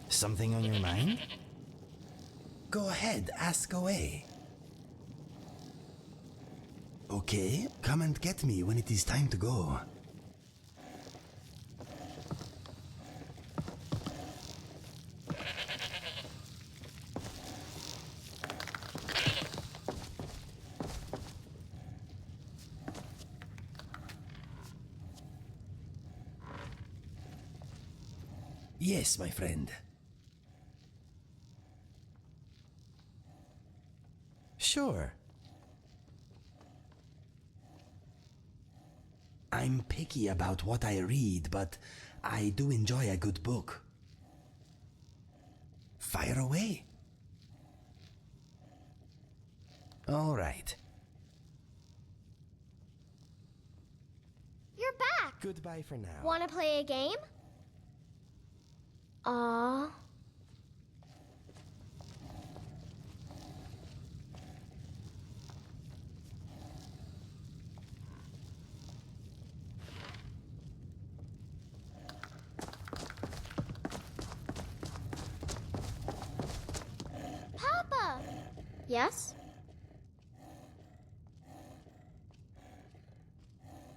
Something on your mind? Go ahead, ask away. Okay, come and get me when it is time to go. Yes, my friend. Sure. I'm picky about what I read, but I do enjoy a good book. Fire away. All right. You're back! Goodbye for now. Wanna play a game? Aww. Papa! Yes?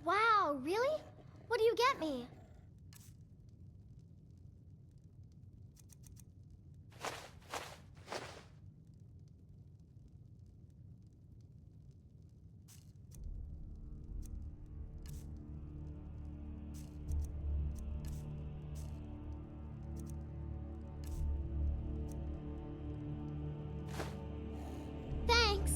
Wow, really? What do you get me? Thanks.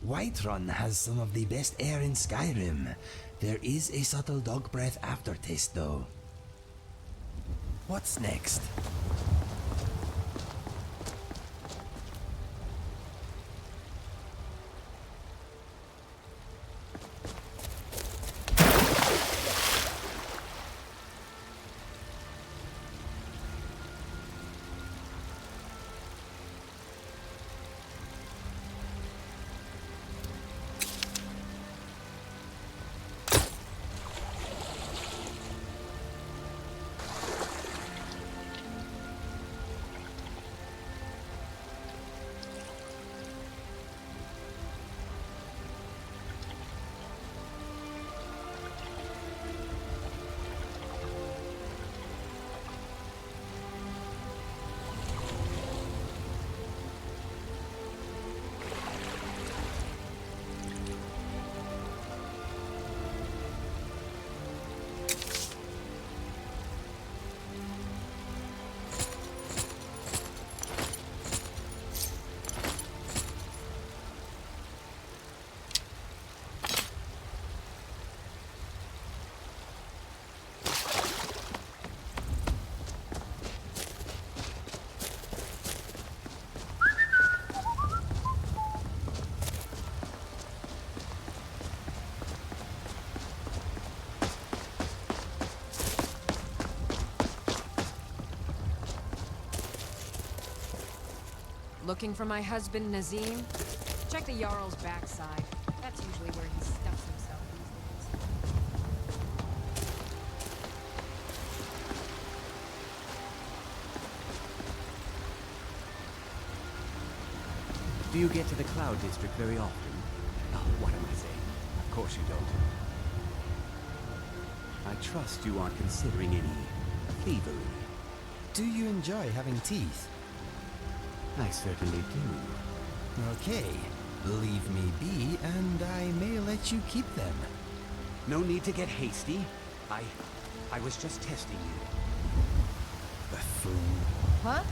Whiterun has some of the best air in Skyrim. There is a subtle dog breath aftertaste, though. What's next? Looking for my husband, Nazim? Check the Jarl's backside. That's usually where he stuffs himself these days. Do you get to the Cloud District very often? Oh, what am I saying? Of course you don't. I trust you aren't considering any thievery. Do you enjoy having teeth? I certainly do. Okay, leave me be, and I may let you keep them. No need to get hasty. I was just testing you. Buffoon. Huh?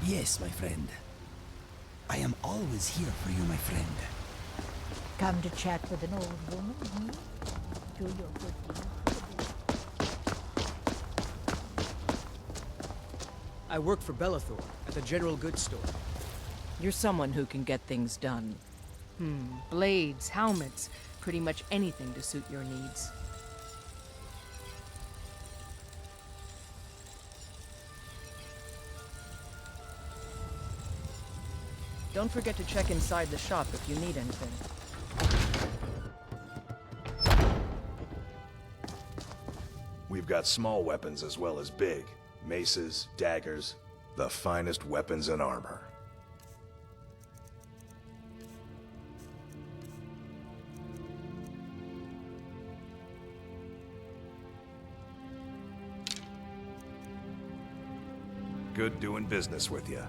Yes, my friend. I am always here for you, my friend. Come to chat with an old woman, hmm? Do your good deed. I work for Bellathor at the general goods store. You're someone who can get things done. Blades, helmets, pretty much anything to suit your needs. Don't forget to check inside the shop if you need anything. We've got small weapons as well as big. Maces, daggers, the finest weapons and armor. Good doing business with you.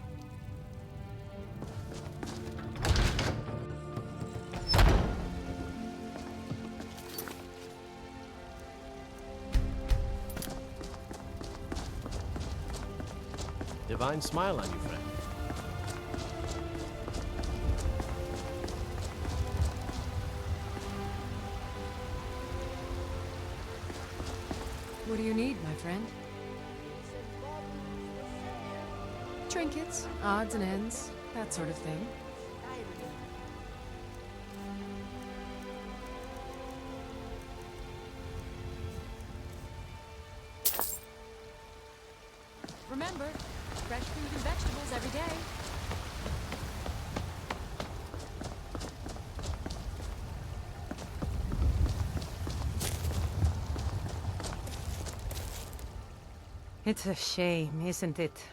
Divine smile on you, friend. What do you need, my friend? Trinkets, odds and ends, that sort of thing. Remember, fresh fruit and vegetables every day. It's a shame, isn't it?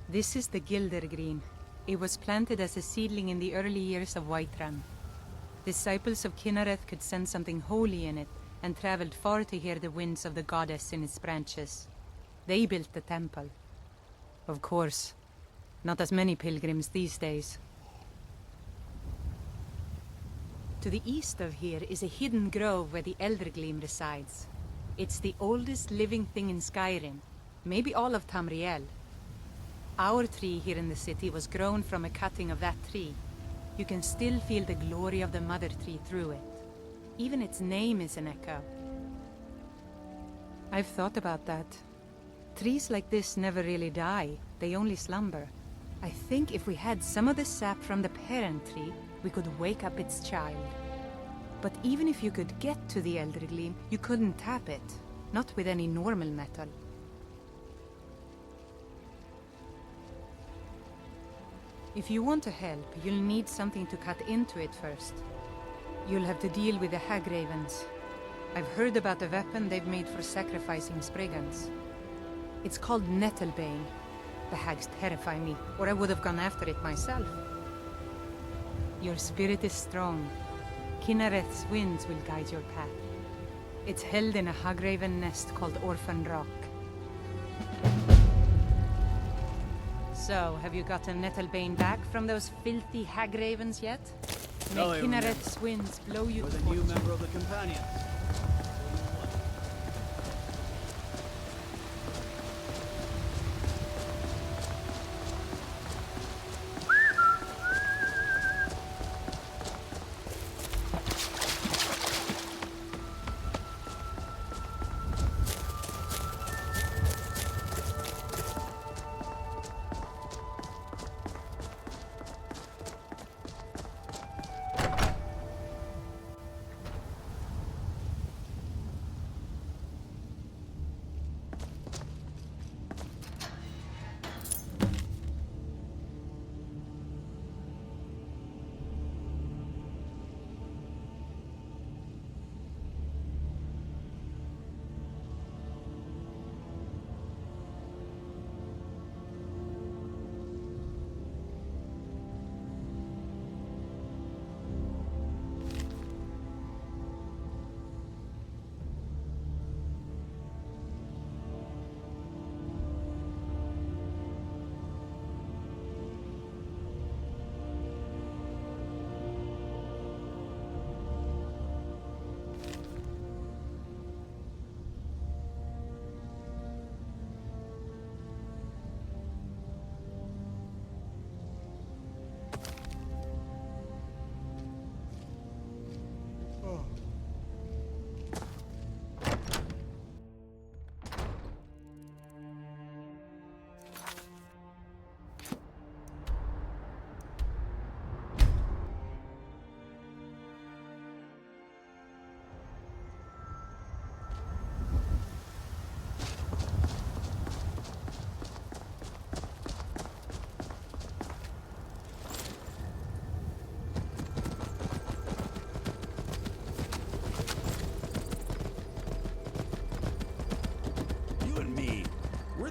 This is the Gildergreen. It was planted as a seedling in the early years of Whiterun. Disciples of Kynareth could sense something holy in it, and traveled far to hear the winds of the goddess in its branches. They built the temple. Of course, Not as many pilgrims these days. To the east of here is a hidden grove where the Eldergleam resides. It's the oldest living thing in Skyrim, maybe all of Tamriel. Our tree here in the city was grown from a cutting of that tree. You can still feel the glory of the mother tree through it. Even its name is an echo. I've thought about that. Trees like this never really die, they only slumber. I think if we had some of the sap from the parent tree, we could wake up its child. But even if you could get to the Eldergleam, you couldn't tap it. Not with any normal metal. If you want to help, you'll need something to cut into it first. You'll have to deal with the Hagravens. I've heard about the weapon they've made for sacrificing Spriggans. It's called Nettlebane. The hags terrify me, or I would have gone after it myself. Your spirit is strong. Kinareth's winds will guide your path. It's held in a Hagraven nest called Orphan Rock. So, have you gotten Nettlebane back from those filthy Hagravens yet? May No, I remember. Kinareth's winds blow you You're to the new fortune. member of the Companions.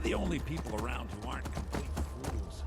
The only people around who aren't complete fools.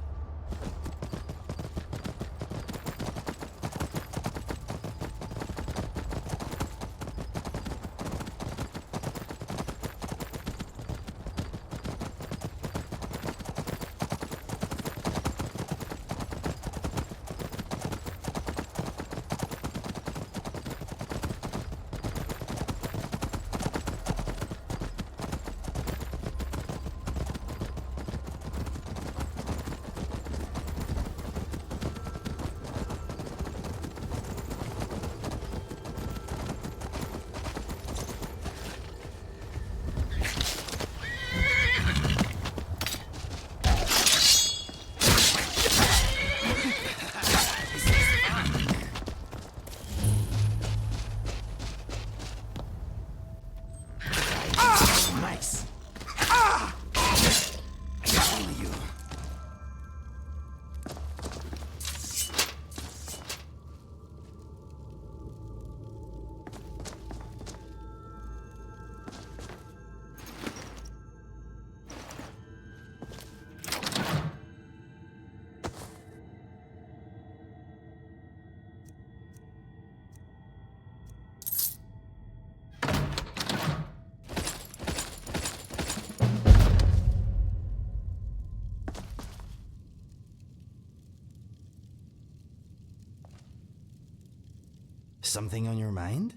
Something on your mind?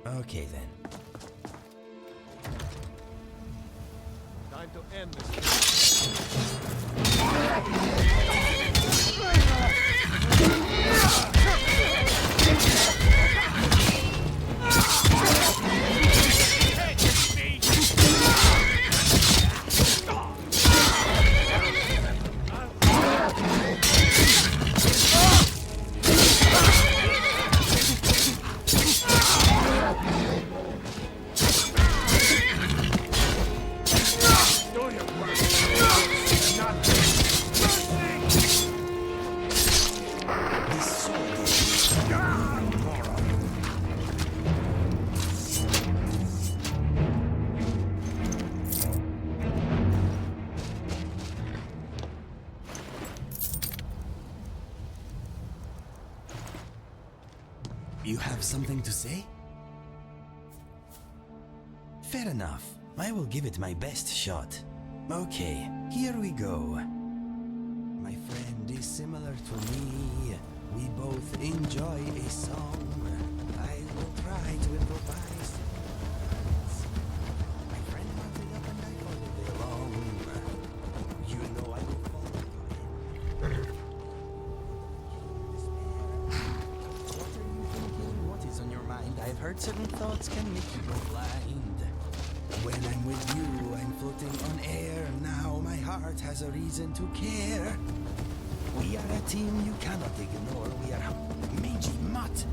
Okay then. Time to end this. You have something to say? Fair enough. I will give it my best shot. Okay, here we go. My friend is similar to me. We both enjoy a song. I will try to improvise. My friend mounted up and I followed along. You know I will follow him. What are you thinking? What is on your mind? I've heard certain thoughts can make you go blind. When I'm with you, I'm floating on air. Now my heart has a reason to care. We are a team you cannot ignore. We are Meiji Mutt.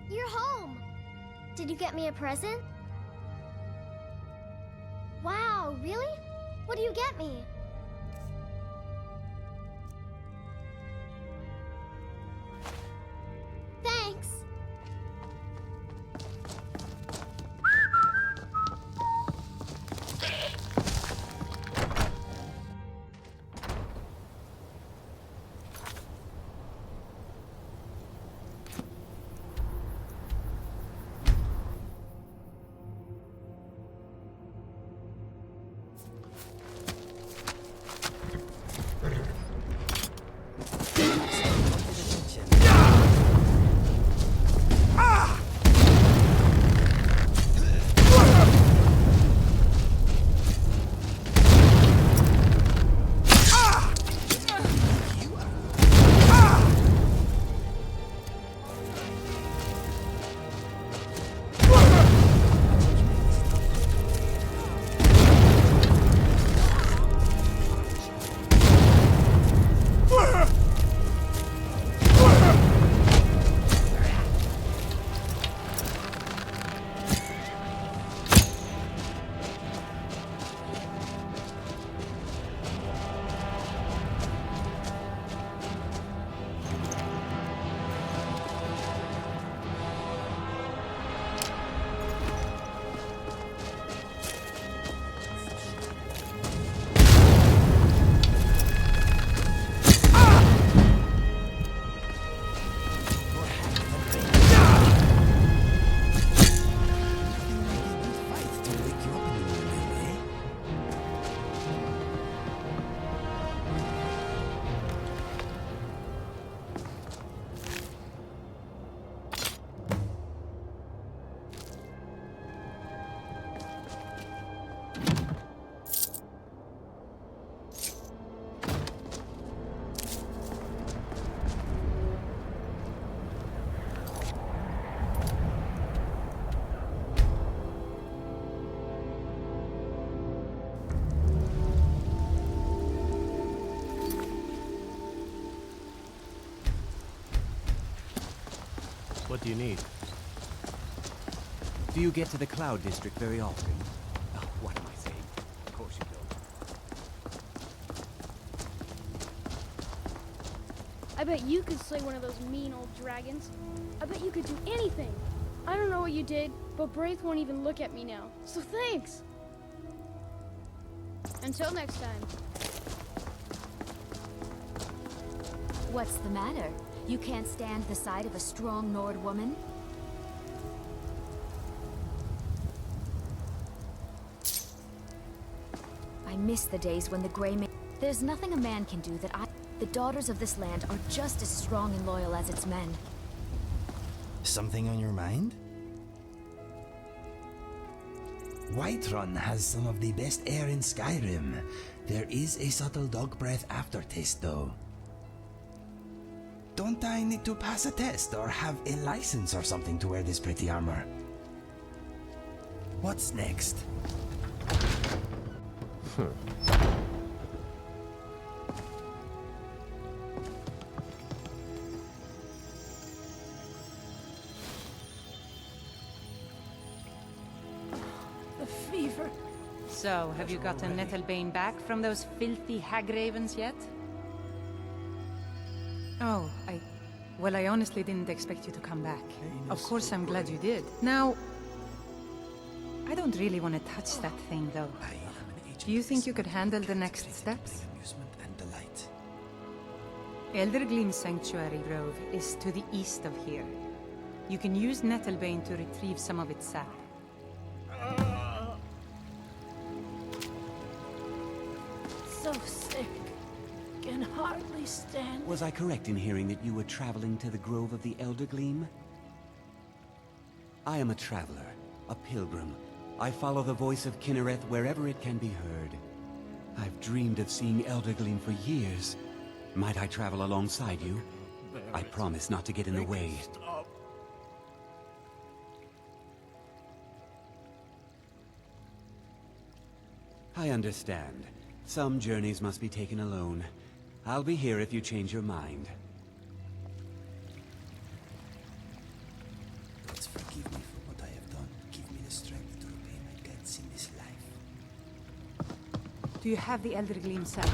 You're home! Did you get me a present? Wow, really? What do you get me? Thanks! What do you need? Do you get to the Cloud District very often? Oh, what am I saying? Of course you don't. I bet you could slay one of those mean old dragons. I bet you could do anything. I don't know what you did, but Braith won't even look at me now. So thanks. Until next time. What's the matter? You can't stand the sight of a strong Nord woman? I miss the days when the Grey Man... There's nothing a man can do that I... The daughters of this land are just as strong and loyal as its men. Something on your mind? Whiterun has some of the best air in Skyrim. There is a subtle dog breath aftertaste, though. Don't I need to pass a test or have a license or something to wear this pretty armor? What's next? The fever. So, have you gotten Nettlebane back from those filthy hag ravens yet? Oh, Well, I honestly didn't expect you to come back. Of course, I'm glad you did. Now... I don't really want to touch that thing, though. Do you think you could handle the next steps? Eldergleam Sanctuary Grove is to the east of here. You can use Nettlebane to retrieve some of its sap. So sick. Can hardly stand. Was I correct in hearing that you were traveling to the Grove of the Eldergleam? I am a traveler, a pilgrim. I follow the voice of Kinnereth wherever it can be heard. I've dreamed of seeing Eldergleam for years. Might I travel alongside you? I promise not to get in the way. I understand. Some journeys must be taken alone. I'll be here if you change your mind. Lord, forgive me for what I have done. Give me the strength to repay my debts in this life. Do you have the Eldergleam sap?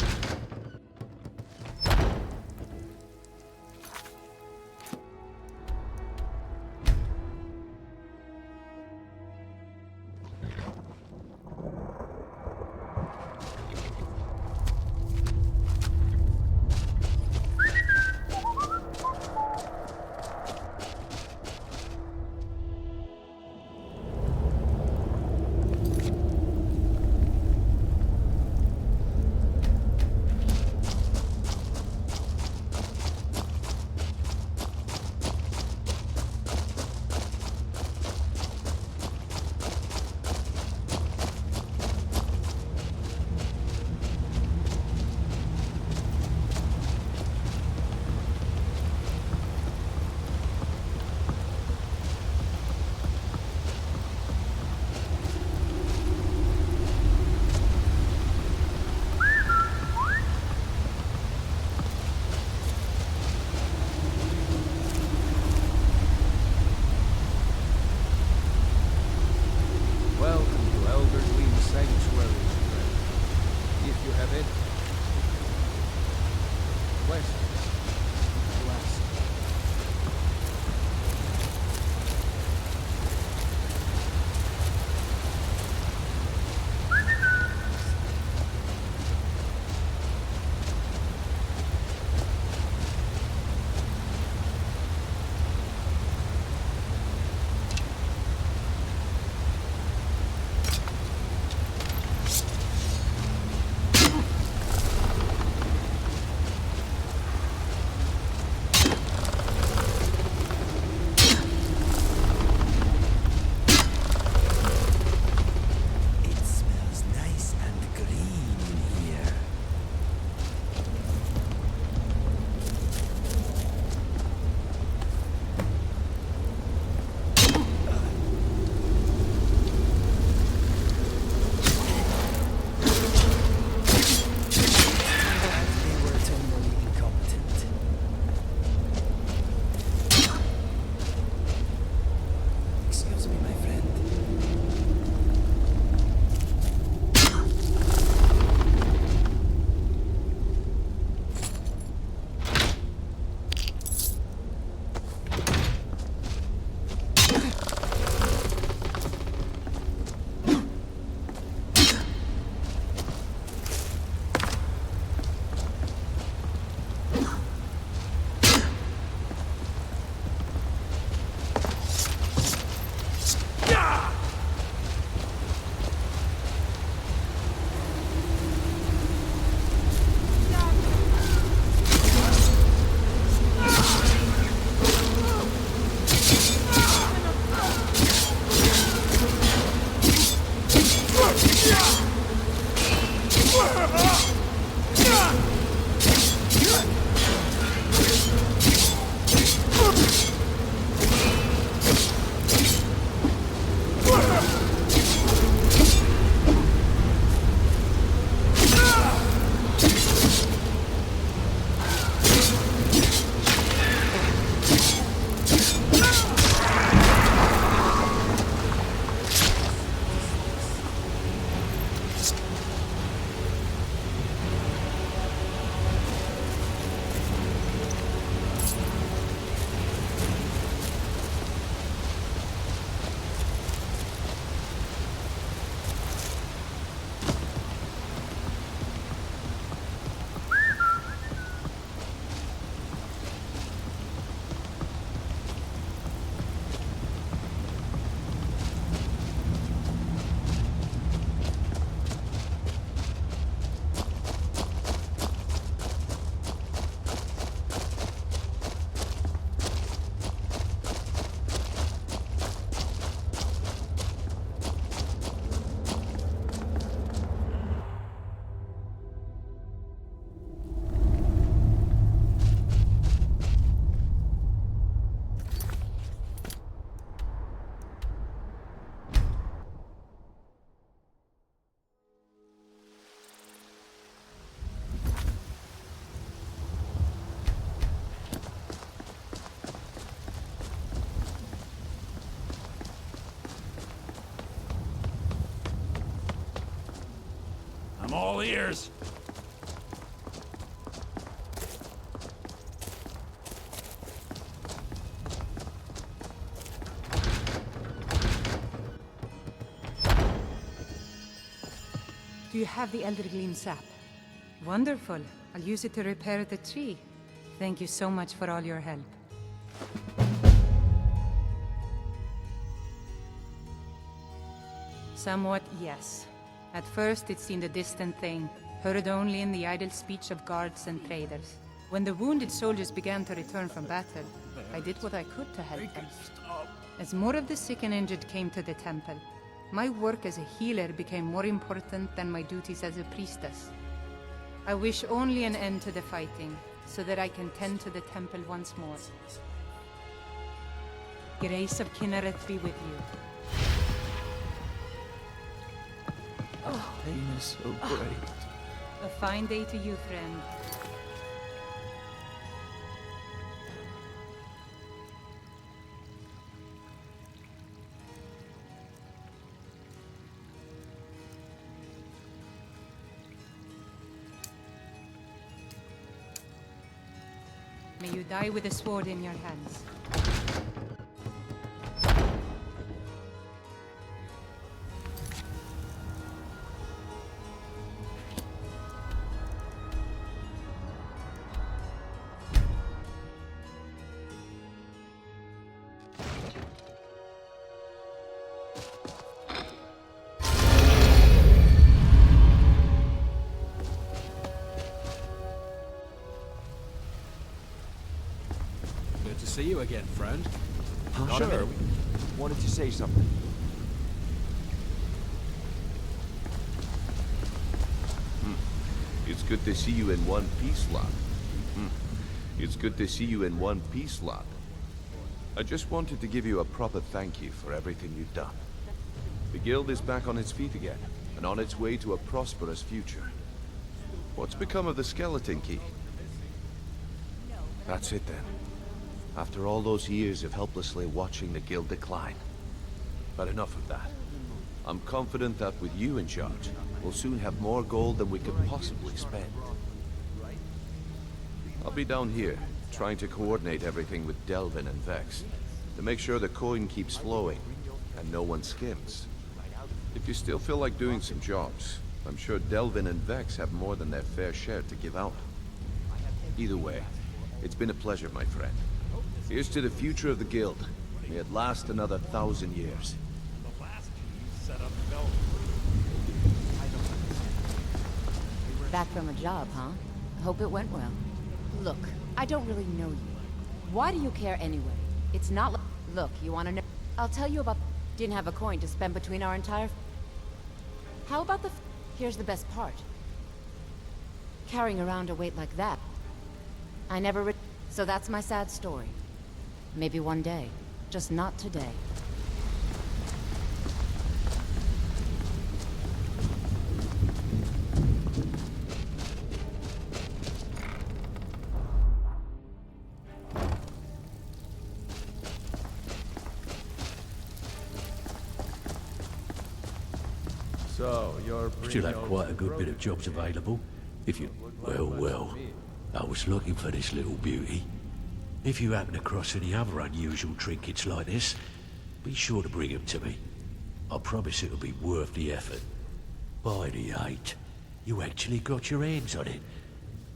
I'm all ears. Do you have the Elder Gleam sap? Wonderful. I'll use it to repair the tree. Thank you so much for all your help. Somewhat, yes. At first, it seemed a distant thing, heard only in the idle speech of guards and traders. When the wounded soldiers began to return from battle, I did what I could to help them. As more of the sick and injured came to the temple, my work as a healer became more important than my duties as a priestess. I wish only an end to the fighting, so that I can tend to the temple once more. Grace of Kinnereth be with you. Pain is so great. A fine day to you, friend. May you die with a sword in your hands. Good to see you again, friend. Sure. Wanted to say something. It's good to see you in one piece, lad. It's good to see you in one piece, lad. I just wanted to give you a proper thank you for everything you've done. The guild is back on its feet again, and on its way to a prosperous future. What's become of the skeleton key? That's it then. After all those years of helplessly watching the guild decline. But enough of that. I'm confident that with you in charge, we'll soon have more gold than we could possibly spend. I'll be down here, trying to coordinate everything with Delvin and Vex, to make sure the coin keeps flowing, and no one skims. If you still feel like doing some jobs, I'm sure Delvin and Vex have more than their fair share to give out. Either way, it's been a pleasure, my friend. Here's to the future of the guild. May it last another 1,000 years. Back from a job, huh? Hope it went well. Look, I don't really know you. Why do you care anyway? It's not like... Look, you wanna know? I'll tell you about... Didn't have a coin to spend between our entire... How about the... Here's the best part. Carrying around a weight like that. I never... So that's my sad story. Maybe one day. Just not today. So, you're still have quite a good bit of jobs available. If you... Well, I was looking for this little beauty. If you happen across any other unusual trinkets like this, be sure to bring them to me. I promise it'll be worth the effort. By the 8, you actually got your hands on it.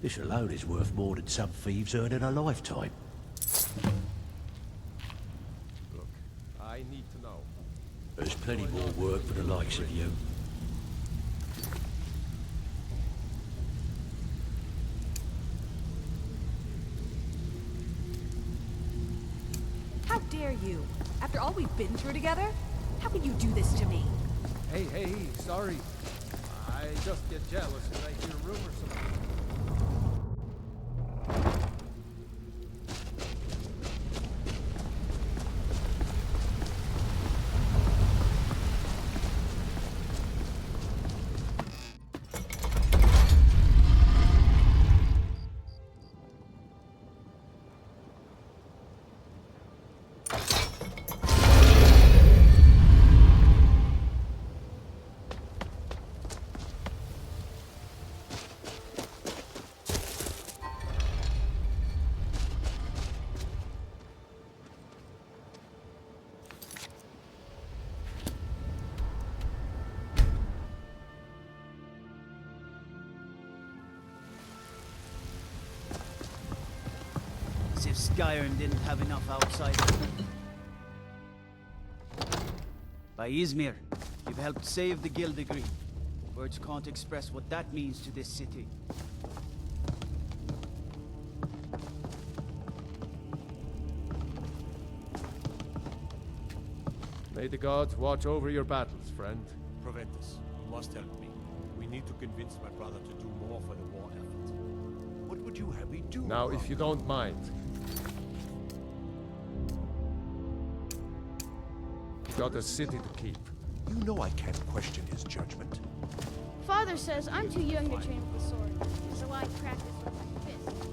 This alone is worth more than some thieves earn in a lifetime. Look, I need to know. There's plenty more work for the likes of you. How dare you? After all we've been through together? How can you do this to me? Hey, sorry. I just get jealous when I hear rumors about it. As if Skyrim didn't have enough outsiders. By Izmir, you've helped save the Gildegreen. Words can't express what that means to this city. May the gods watch over your battles, friend. Proventus, you must help me. We need to convince my brother to do more for the war effort. What would you have me do? Now, if you don't mind. You've got a city to keep. You know I can't question his judgment. Father says I'm too young to train with the sword, so I practice with my fist.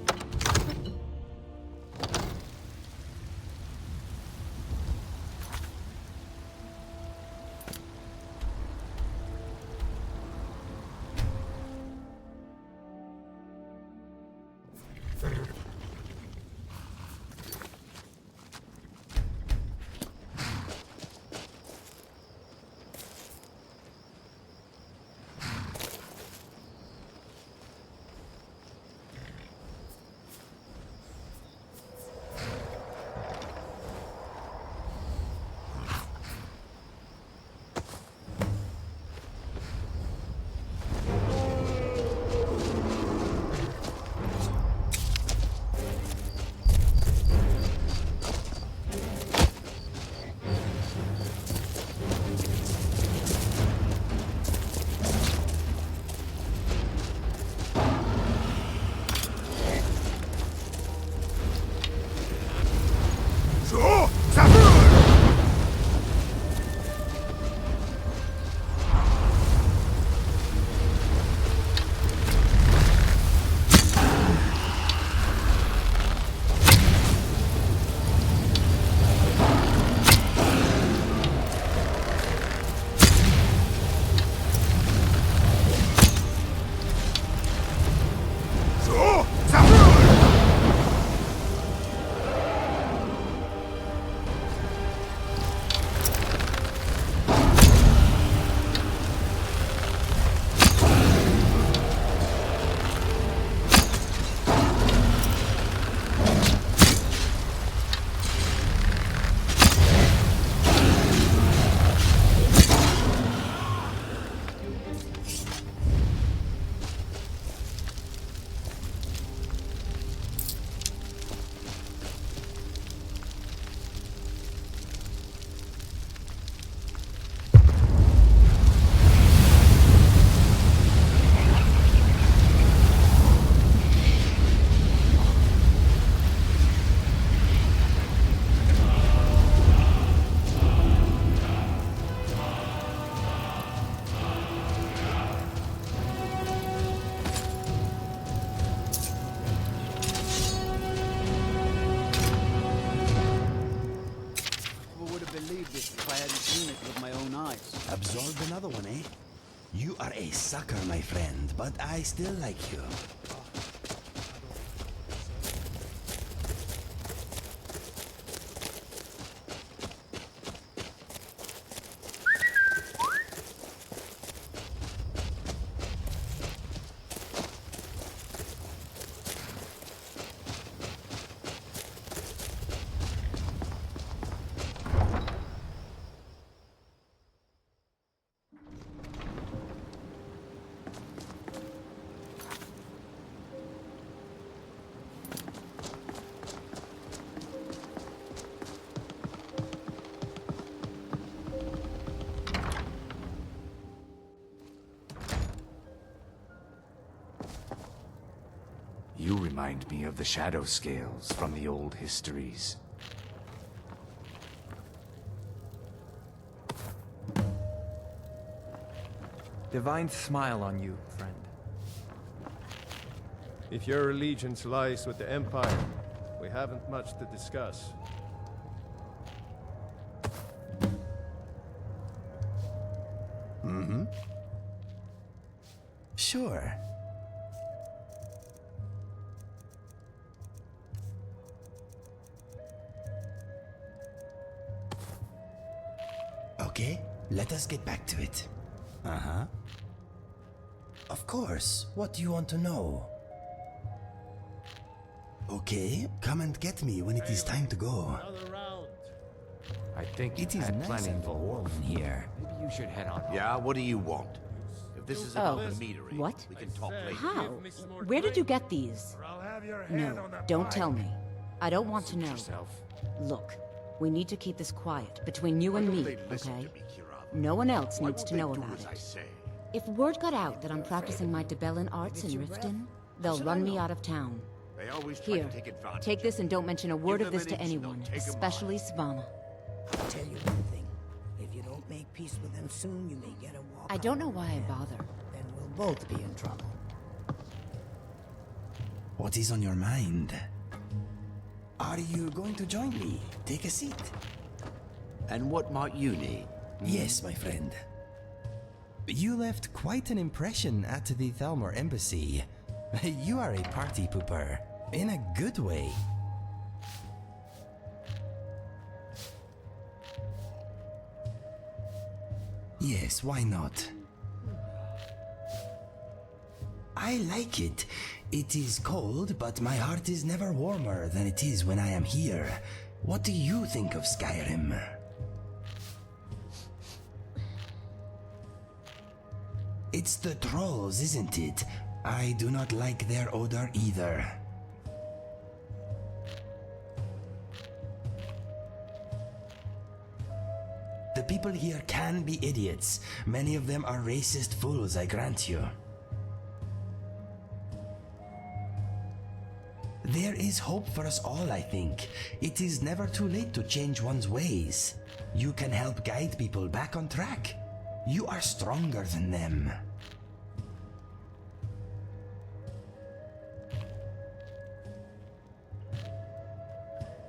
Absorbed another one, eh? You are a sucker, my friend, but I still like you. You remind me of the shadow scales from the old histories. Divine smile on you, friend. If your allegiance lies with the Empire, we haven't much to discuss. Mm-hmm. Sure. Okay, let us get back to it. Uh-huh. Of course. What do you want to know? Okay, come and get me when it is time to go. I think It you is had nice plenty and for warm in here. Maybe you should head on home. Yeah, what do you want? If this is about Oh, the meadery, what? we can talk later. How? Where did you get these? No, don't tell me. I don't want to know. Look, we need to keep this quiet between you and me, okay? No one else needs to know about it. If word got out that I'm practicing my Debellan arts in Riften, they'll run me out of town. They always try Here, to take advantage. take this and don't mention a word Give of them this an to inch, anyone, they'll take a especially Svanna. I'll tell you one thing. If you don't make peace with them soon, you may get a walk. I don't know why I bother. Then we'll both be in trouble. What is on your mind? Are you going to join me? Take a seat. And what might you need? Yes, my friend. You left quite an impression at the Thalmor embassy. You are a party pooper, in a good way. Yes, why not? I like it. It is cold, but my heart is never warmer than it is when I am here. What do you think of Skyrim? It's the trolls, isn't it? I do not like their odor either. The people here can be idiots. Many of them are racist fools, I grant you. There is hope for us all, I think. It is never too late to change one's ways. You can help guide people back on track. You are stronger than them.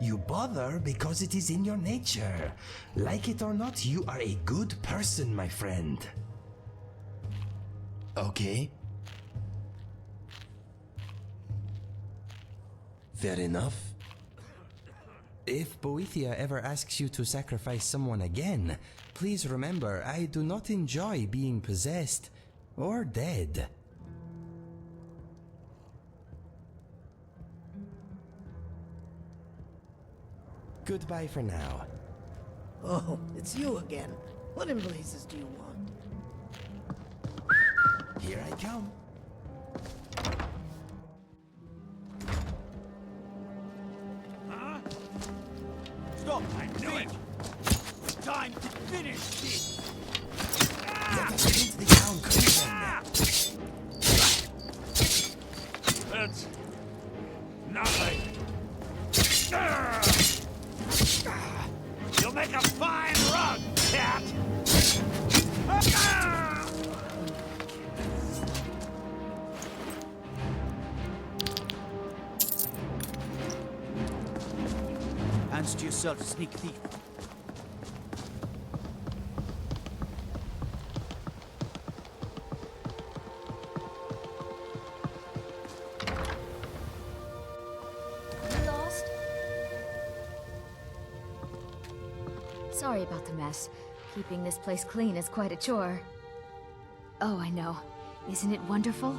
You bother because it is in your nature. Like it or not, you are a good person, my friend. Okay. Fair enough. If Boethia ever asks you to sacrifice someone again, please remember I do not enjoy being possessed or dead. Goodbye for now. Oh, it's you again. What in blazes do you want? Here I come. Huh? Stop! I knew it! Time to finish this! Let us paint the town crimson. That's nothing. You'll make a fine rug, cat! Hands to yourself, sneak thief. Lost? Sorry about the mess. Keeping this place clean is quite a chore. Oh, I know. Isn't it wonderful?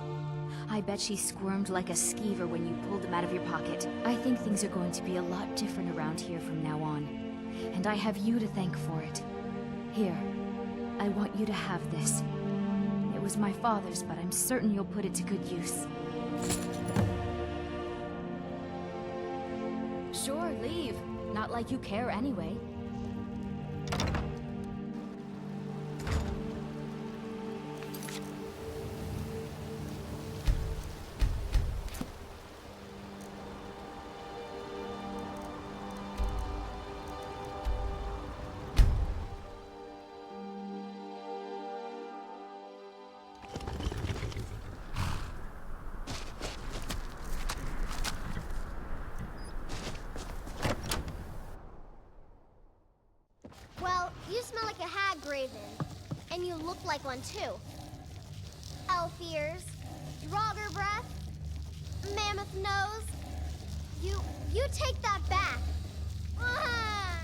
I bet she squirmed like a skeever when you pulled them out of your pocket. I think things are going to be a lot different around here from now on. And I have you to thank for it. Here, I want you to have this. It was my father's, but I'm certain you'll put it to good use. Sure, leave. Not like you care anyway. Well, you smell like a hag, Raven. And you look like one, too. Elf ears, Draugr breath, mammoth nose. You take that back. Ah!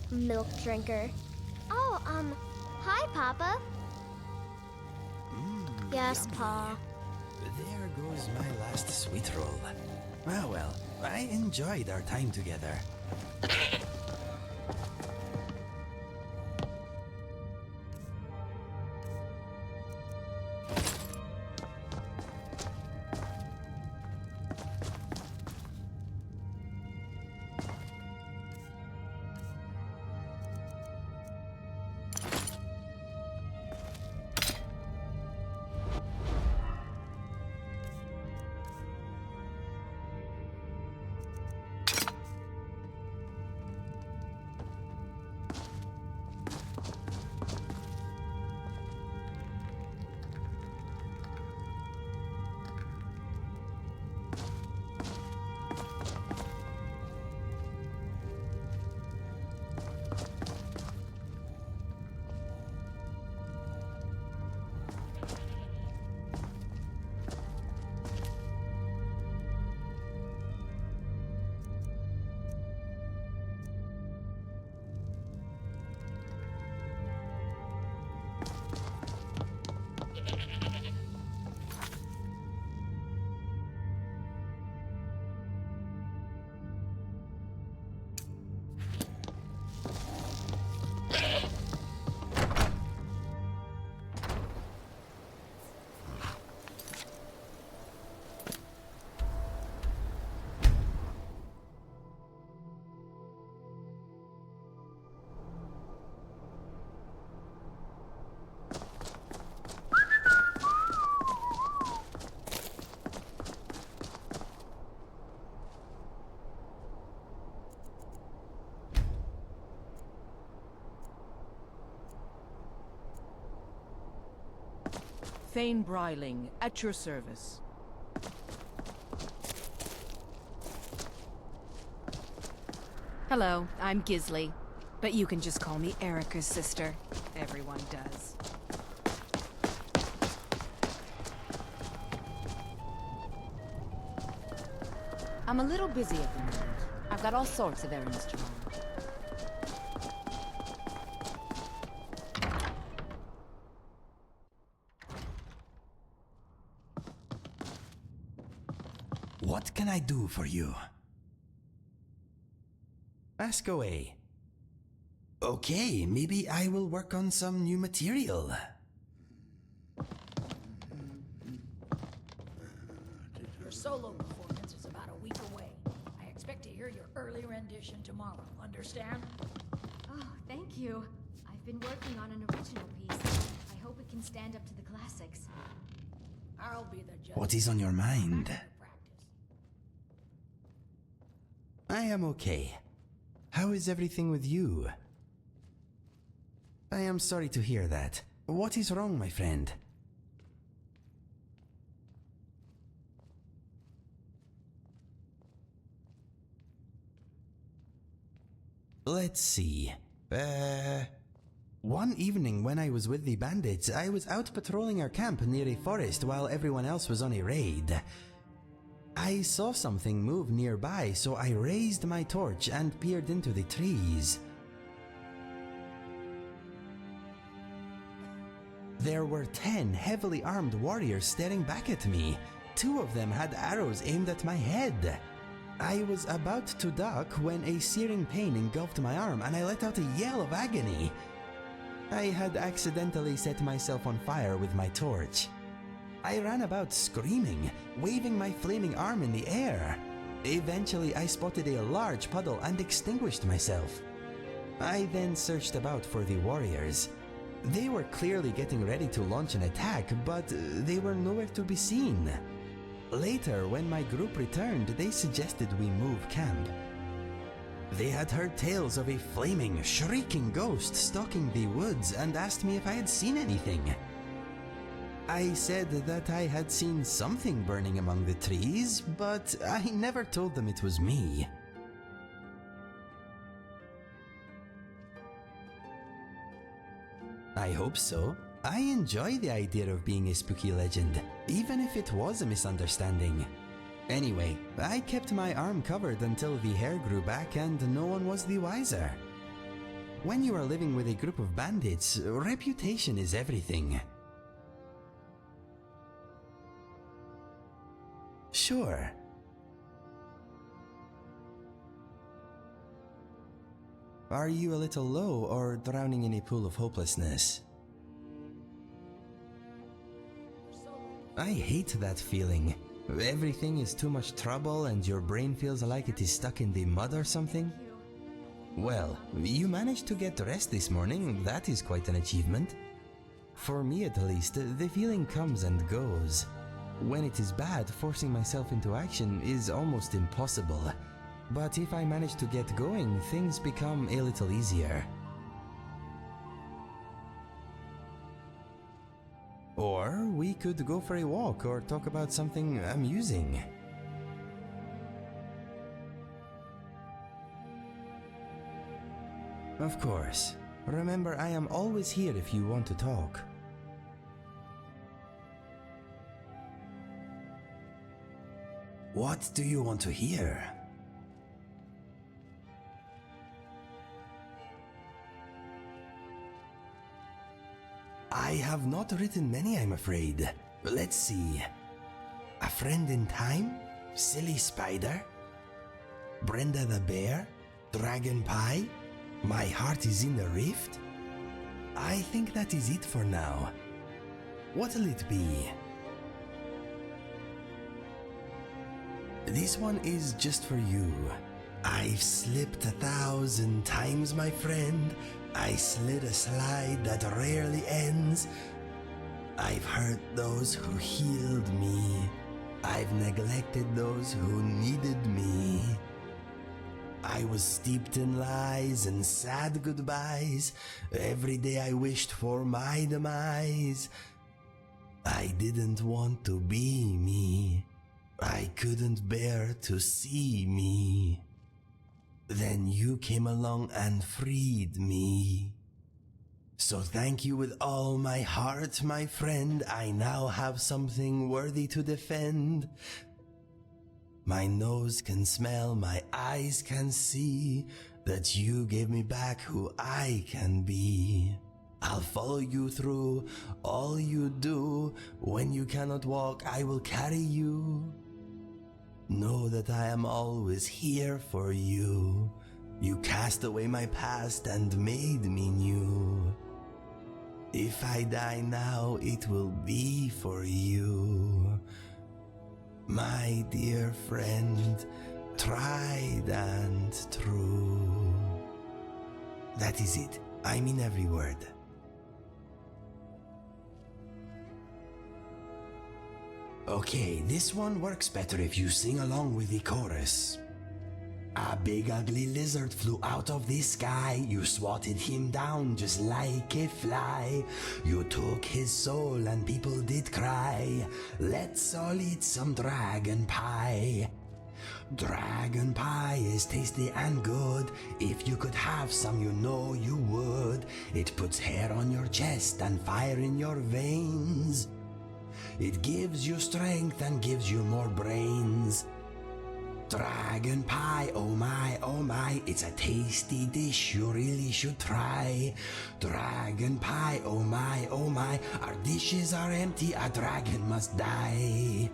Milk drinker. Oh, hi, Papa. Yes, Yummy. Pa. There goes my last sweet roll. Well, I enjoyed our time together. Thane Bryling, at your service. Hello, I'm Gisli. But you can just call me Erica's sister. Everyone does. I'm a little busy at the moment. I've got all sorts of errands to run. What can I do for you? Ask away. Okay, maybe I will work on some new material. Your solo performance is about a week away. I expect to hear your early rendition tomorrow, understand? Oh, thank you. I've been working on an original piece. I hope it can stand up to the classics. I'll be the judge. What is on your mind? I am okay. How is everything with you? I am sorry to hear that. What is wrong, my friend? Let's see. One evening when I was with the bandits, I was out patrolling our camp near a forest while everyone else was on a raid. I saw something move nearby, so I raised my torch and peered into the trees. There were 10 heavily armed warriors staring back at me. 2 of them had arrows aimed at my head. I was about to duck when a searing pain engulfed my arm and I let out a yell of agony. I had accidentally set myself on fire with my torch. I ran about screaming, waving my flaming arm in the air. Eventually, I spotted a large puddle and extinguished myself. I then searched about for the warriors. They were clearly getting ready to launch an attack, but they were nowhere to be seen. Later, when my group returned, they suggested we move camp. They had heard tales of a flaming, shrieking ghost stalking the woods and asked me if I had seen anything. I said that I had seen something burning among the trees, but I never told them it was me. I hope so. I enjoy the idea of being a spooky legend, even if it was a misunderstanding. Anyway, I kept my arm covered until the hair grew back and no one was the wiser. When you are living with a group of bandits, reputation is everything. Sure. Are you a little low or drowning in a pool of hopelessness? I hate that feeling. Everything is too much trouble and your brain feels like it is stuck in the mud or something. Well, you managed to get rest this morning. That is quite an achievement. For me at least, the feeling comes and goes. When it is bad, forcing myself into action is almost impossible. But if I manage to get going, things become a little easier. Or we could go for a walk or talk about something amusing. Of course. Remember, I am always here if you want to talk. What do you want to hear? I have not written many, I'm afraid. Let's see. A Friend in Time? Silly Spider? Brenda the Bear? Dragon Pie? My Heart is in the Rift? I think that is it for now. What'll it be? This one is just for you. I've slipped 1,000 times, my friend. I slid a slide that rarely ends. I've hurt those who healed me. I've neglected those who needed me. I was steeped in lies and sad goodbyes. Every day I wished for my demise. I didn't want to be me. I couldn't bear to see me. Then you came along and freed me. So thank you with all my heart, my friend. I now have something worthy to defend. My nose can smell, my eyes can see that you gave me back who I can be. I'll follow you through all you do. When you cannot walk, I will carry you. Know that I am always here for you. You cast away my past and made me new. If I die now, it will be for you. My dear friend, tried and true. That is it. I mean every word. Okay, this one works better if you sing along with the chorus. A big ugly lizard flew out of the sky. You swatted him down just like a fly. You took his soul and people did cry. Let's all eat some dragon pie. Dragon pie is tasty and good. If you could have some, you know you would. It puts hair on your chest and fire in your veins. It gives you strength and gives you more brains. Dragon pie, oh my, it's a tasty dish you really should try. Dragon pie, oh my, our dishes are empty, a dragon must die.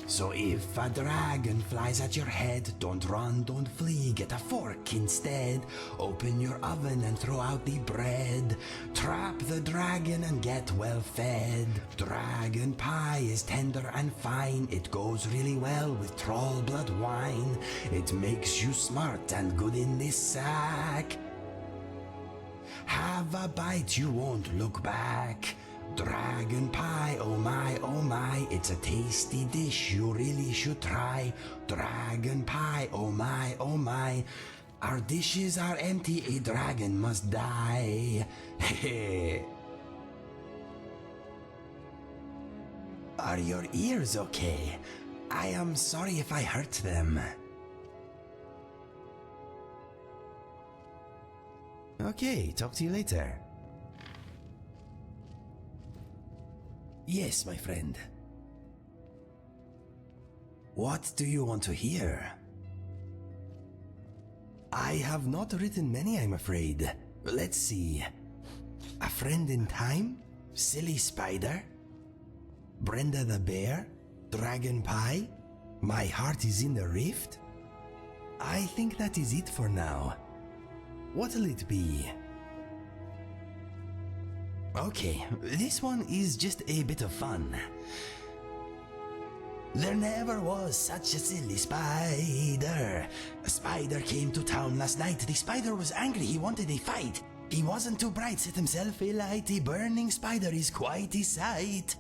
So if a dragon flies at your head, don't run, don't flee, get a fork instead. Open your oven and throw out the bread. Trap the dragon and get well fed. Dragon pie is tender and fine. It goes really well with troll blood wine. It makes you smart and good in this sack. Have a bite, you won't look back. Dragon pie, oh my, it's a tasty dish you really should try. Dragon pie, oh my, our dishes are empty, a dragon must die. Are your ears okay? I am sorry if I hurt them. Okay, talk to you later. Yes, my friend. What do you want to hear? I have not written many, I'm afraid. Let's see. A Friend in Time? Silly Spider? Brenda the Bear? Dragon Pie? My Heart is in the Rift? I think that is it for now. what'll it be? Okay, this one is just a bit of fun. There never was such a silly spider. A spider came to town last night. The spider was angry, he wanted a fight. He wasn't too bright, set himself a light. A burning spider is quite a sight.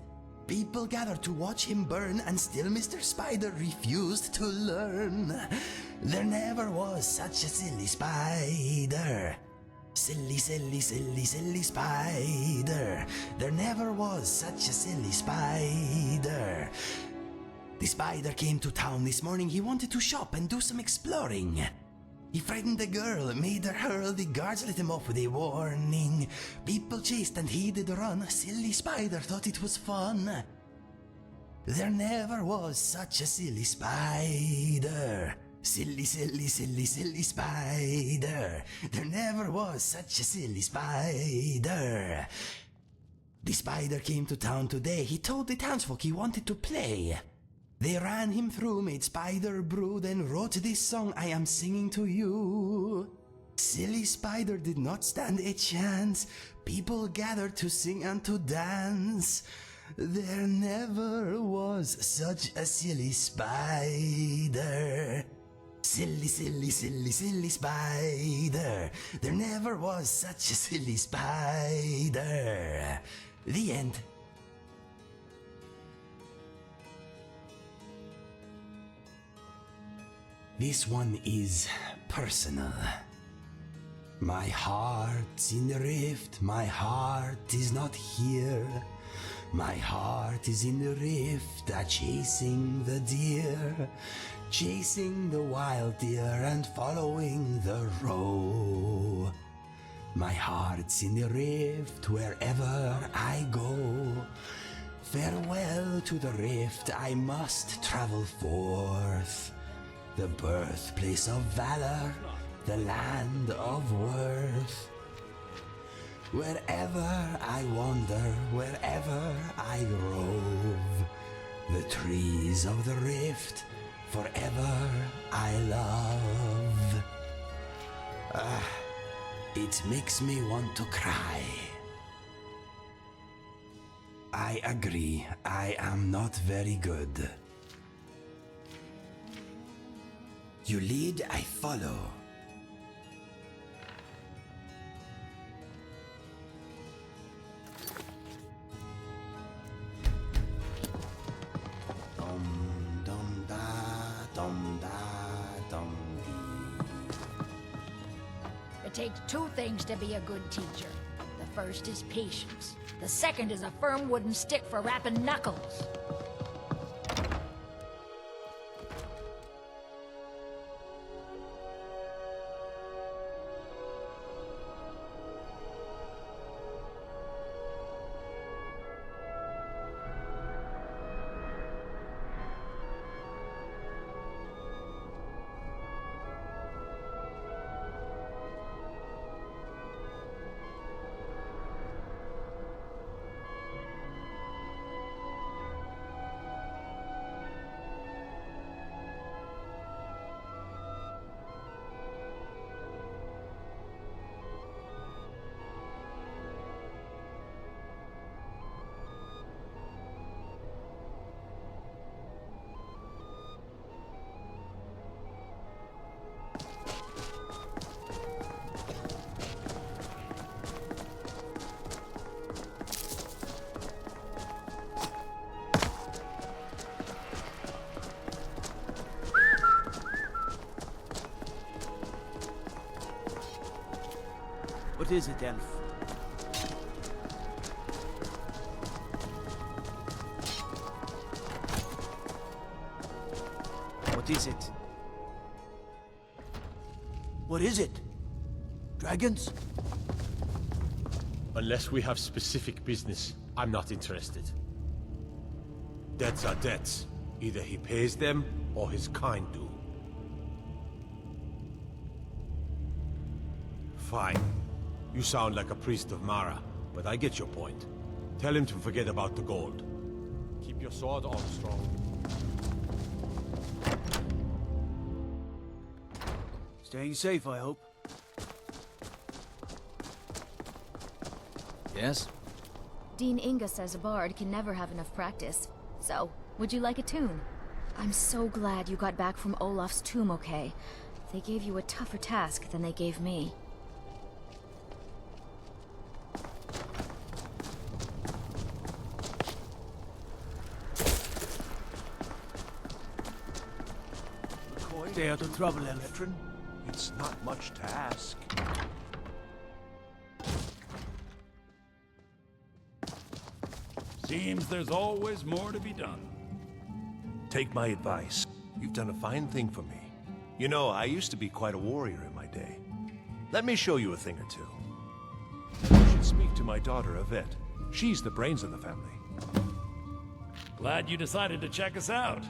People gathered to watch him burn, and still Mr. Spider refused to learn. There never was such a silly spider. Silly, silly, silly, silly spider. There never was such a silly spider. The spider came to town this morning. He wanted to shop and do some exploring. He frightened the girl, made her hurl. The guards let him off with a warning. People chased and he did run. Silly spider thought it was fun. There never was such a silly spider. Silly, silly, silly, silly spider. There never was such a silly spider. The spider came to town today. He told the townsfolk he wanted to play. They ran him through, made spider brew, then wrote this song I am singing to you. Silly spider did not stand a chance. People gathered to sing and to dance. There never was such a silly spider. Silly, silly, silly, silly spider. There never was such a silly spider. The end. This one is personal. My heart's in the rift, my heart is not here. My heart is in the rift, chasing the deer, chasing the wild deer and following the roe. My heart's in the rift wherever I go. Farewell to the rift, I must travel forth. The birthplace of valor, the land of worth. Wherever I wander, wherever I rove, the trees of the rift, forever I love. It makes me want to cry. I agree, I am not very good. You lead, I follow. Dum dum da dum da dum dee. It takes two things to be a good teacher. The first is patience. The second is a firm wooden stick for rapping knuckles. What is it, Elf? What is it? What is it? Dragons? Unless we have specific business, I'm not interested. Debts are debts. Either he pays them, or his kind do. Fine. You sound like a priest of Mara, but I get your point. Tell him to forget about the gold. Keep your sword on strong. Staying safe, I hope. Yes? Dean Inga says a bard can never have enough practice. So, would you like a tune? I'm so glad you got back from Olaf's tomb okay. They gave you a tougher task than they gave me. Stay out of trouble, Elf. It's not much to ask. Seems there's always more to be done. Take my advice. You've done a fine thing for me. You know, I used to be quite a warrior in my day. Let me show you a thing or two. You should speak to my daughter, Yvette. She's the brains of the family. Glad you decided to check us out.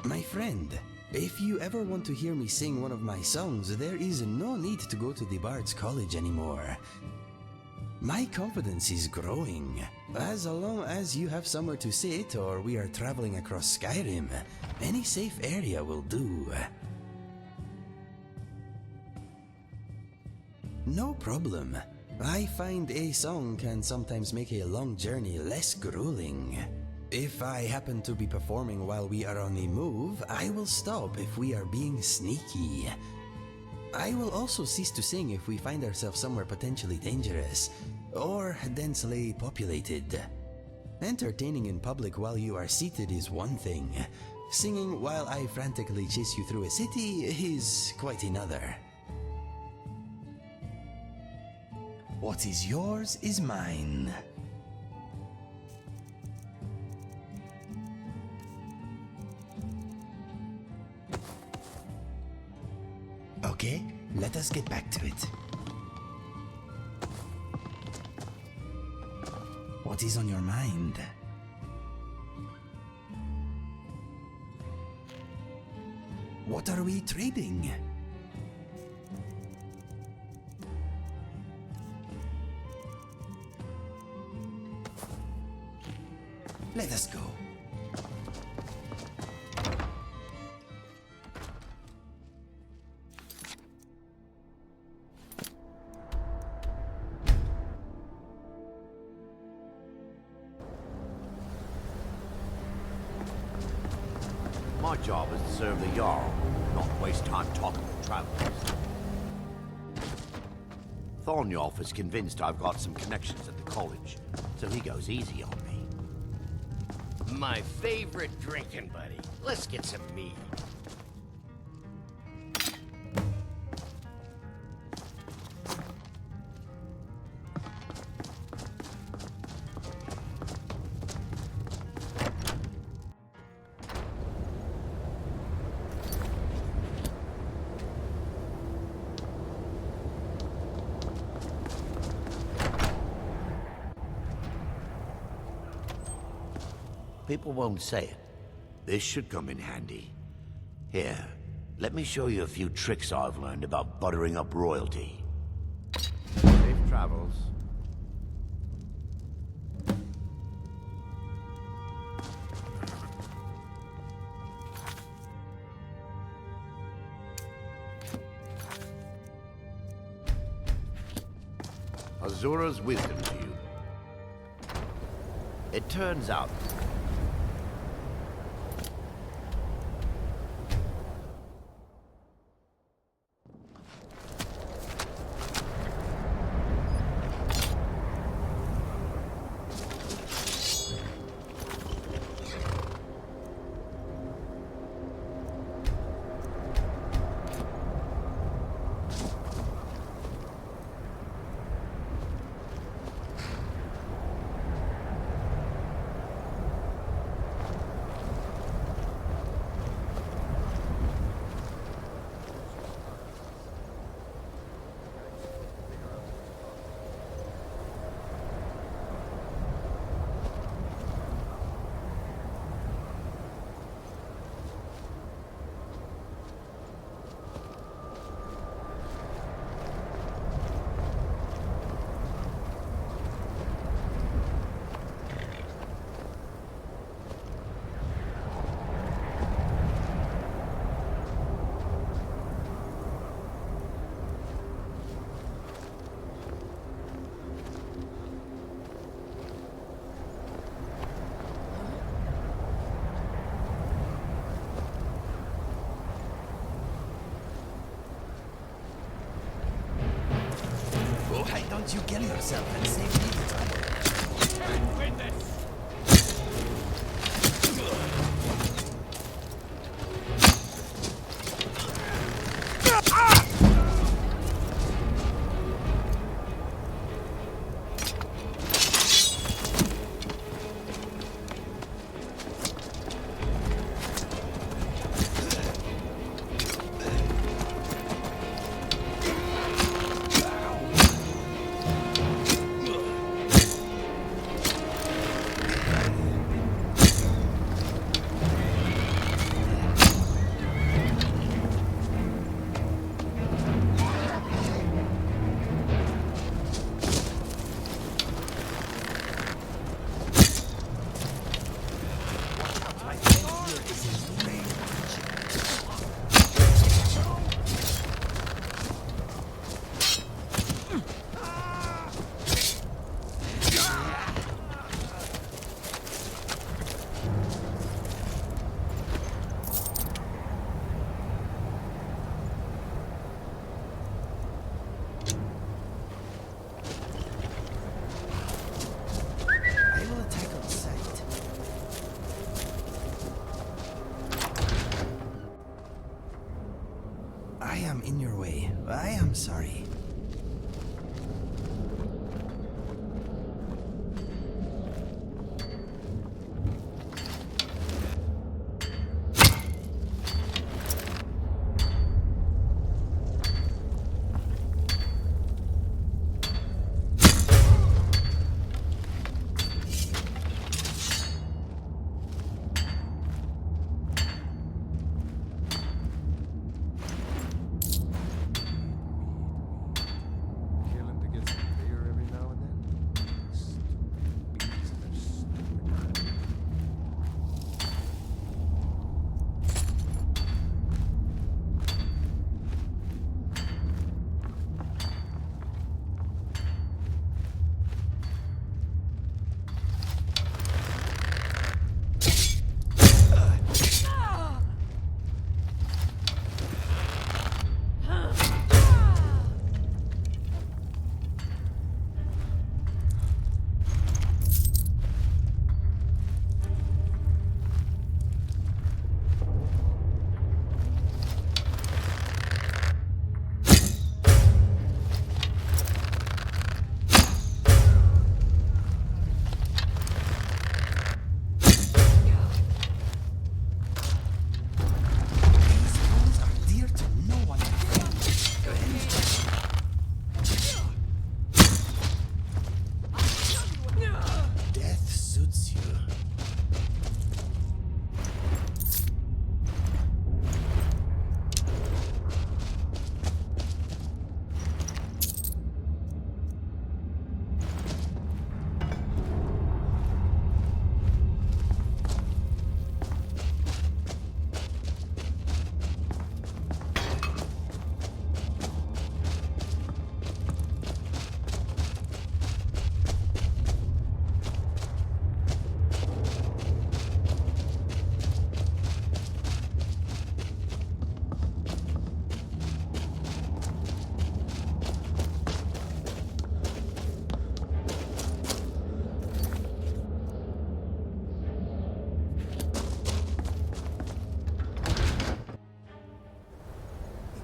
My friend, if you ever want to hear me sing one of my songs, there is no need to go to the Bard's College anymore. My confidence is growing. As long as you have somewhere to sit or we are traveling across Skyrim, any safe area will do. No problem. I find a song can sometimes make a long journey less grueling. If I happen to be performing while we are on the move, I will stop if we are being sneaky. I will also cease to sing if we find ourselves somewhere potentially dangerous or densely populated. Entertaining in public while you are seated is one thing. Singing while I frantically chase you through a city is quite another. What is yours is mine. Okay, let us get back to it. What is on your mind? What are we trading? Let us go. My job is to serve the Jarl, not waste time talking to travelers. Thornjolf is convinced I've got some connections at the college, so he goes easy on me. My favorite drinking buddy. Let's get some mead. People won't say it. This should come in handy. Here, let me show you a few tricks I've learned about buttering up royalty. Safe travels. Azura's wisdom to you. It turns out kill yourself and save me the trouble. Witness! I am in your way. I am sorry.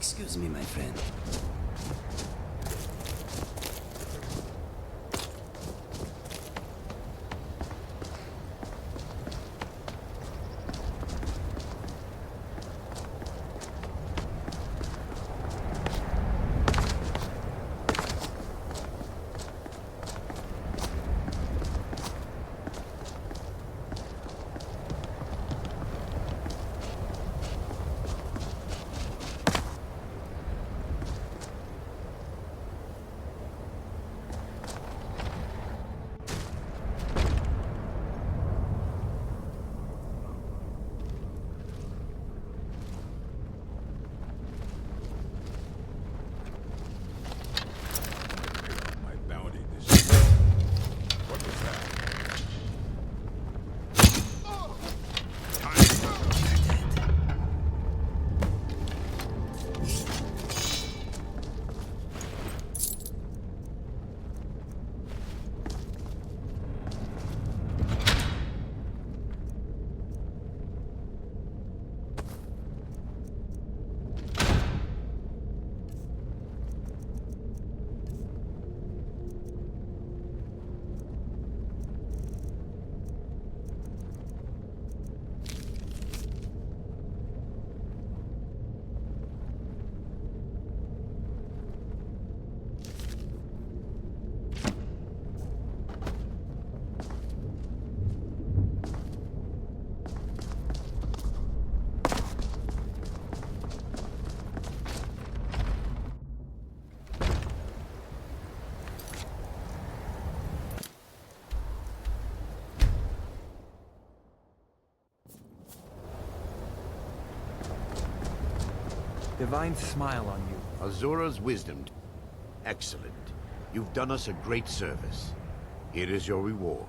Excuse me, my friend. Divine smile on you. Azura's wisdom. Excellent. You've done us a great service. Here is your reward.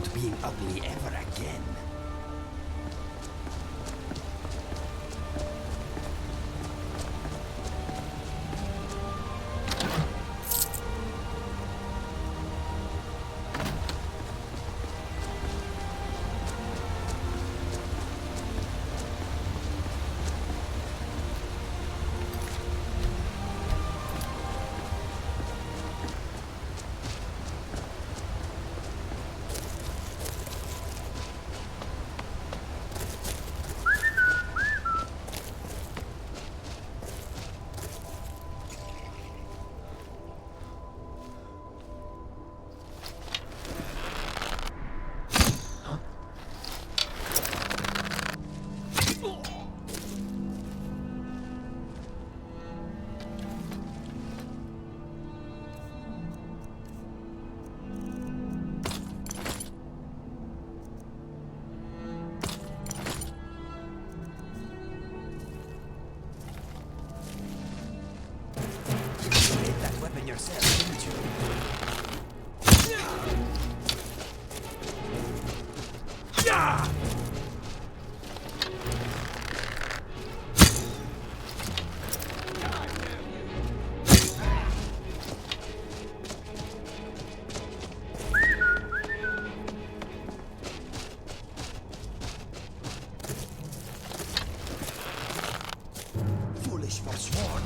without being ugly ever again. Yourself, didn't you? Yeah! Foolish forsworn.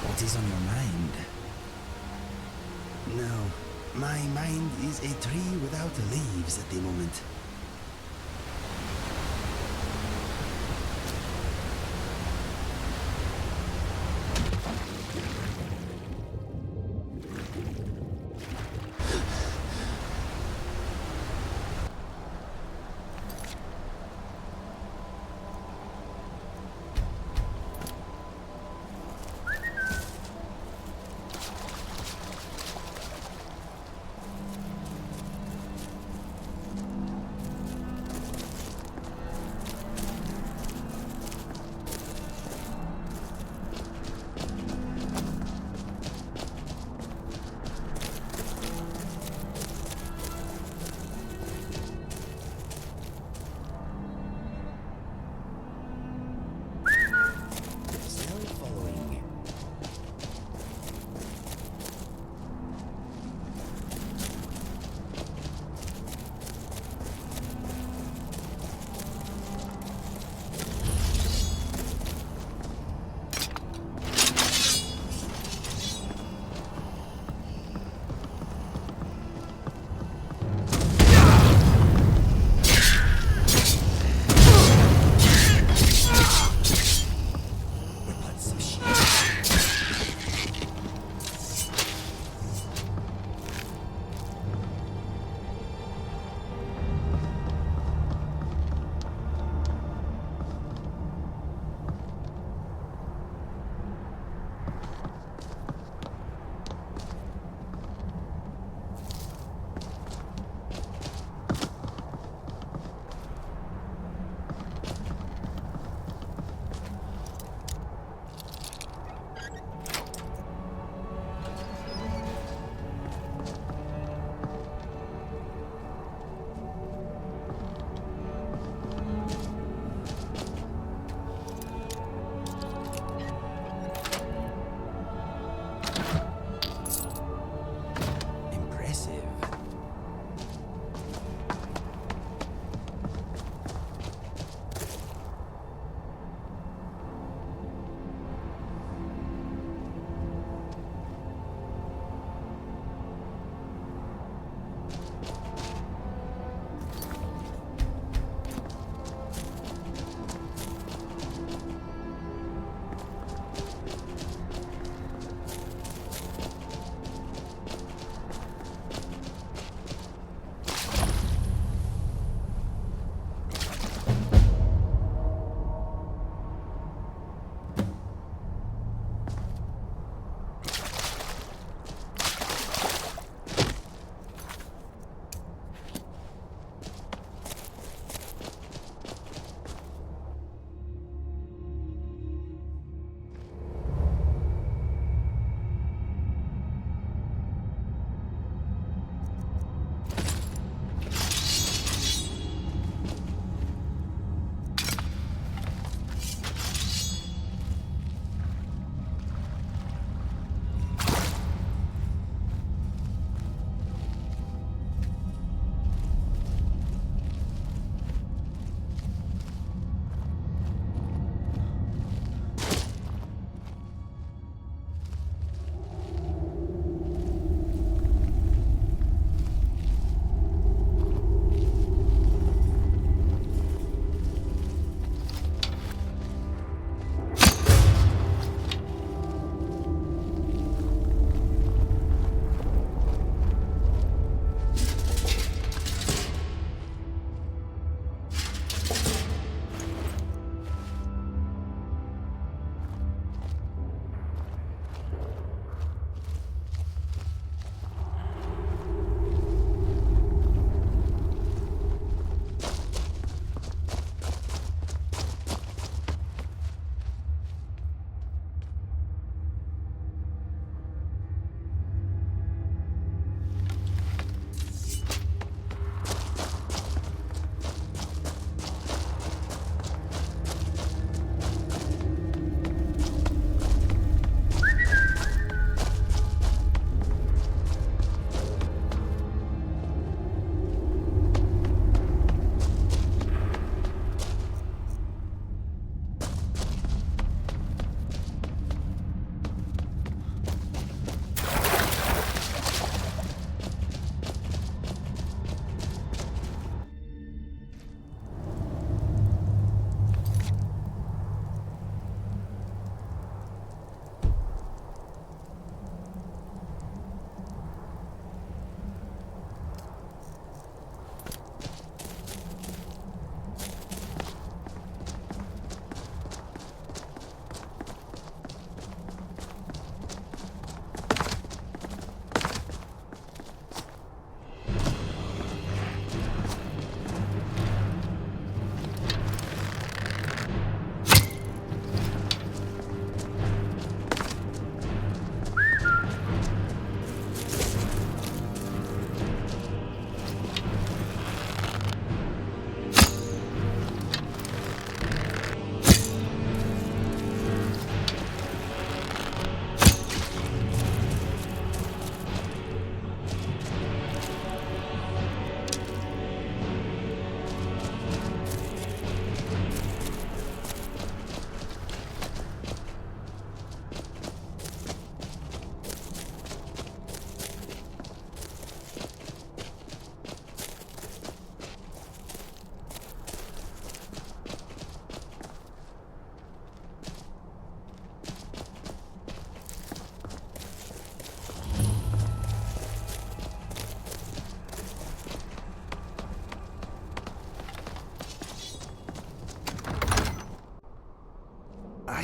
What is on your mind? No, my mind is a tree without leaves at the moment.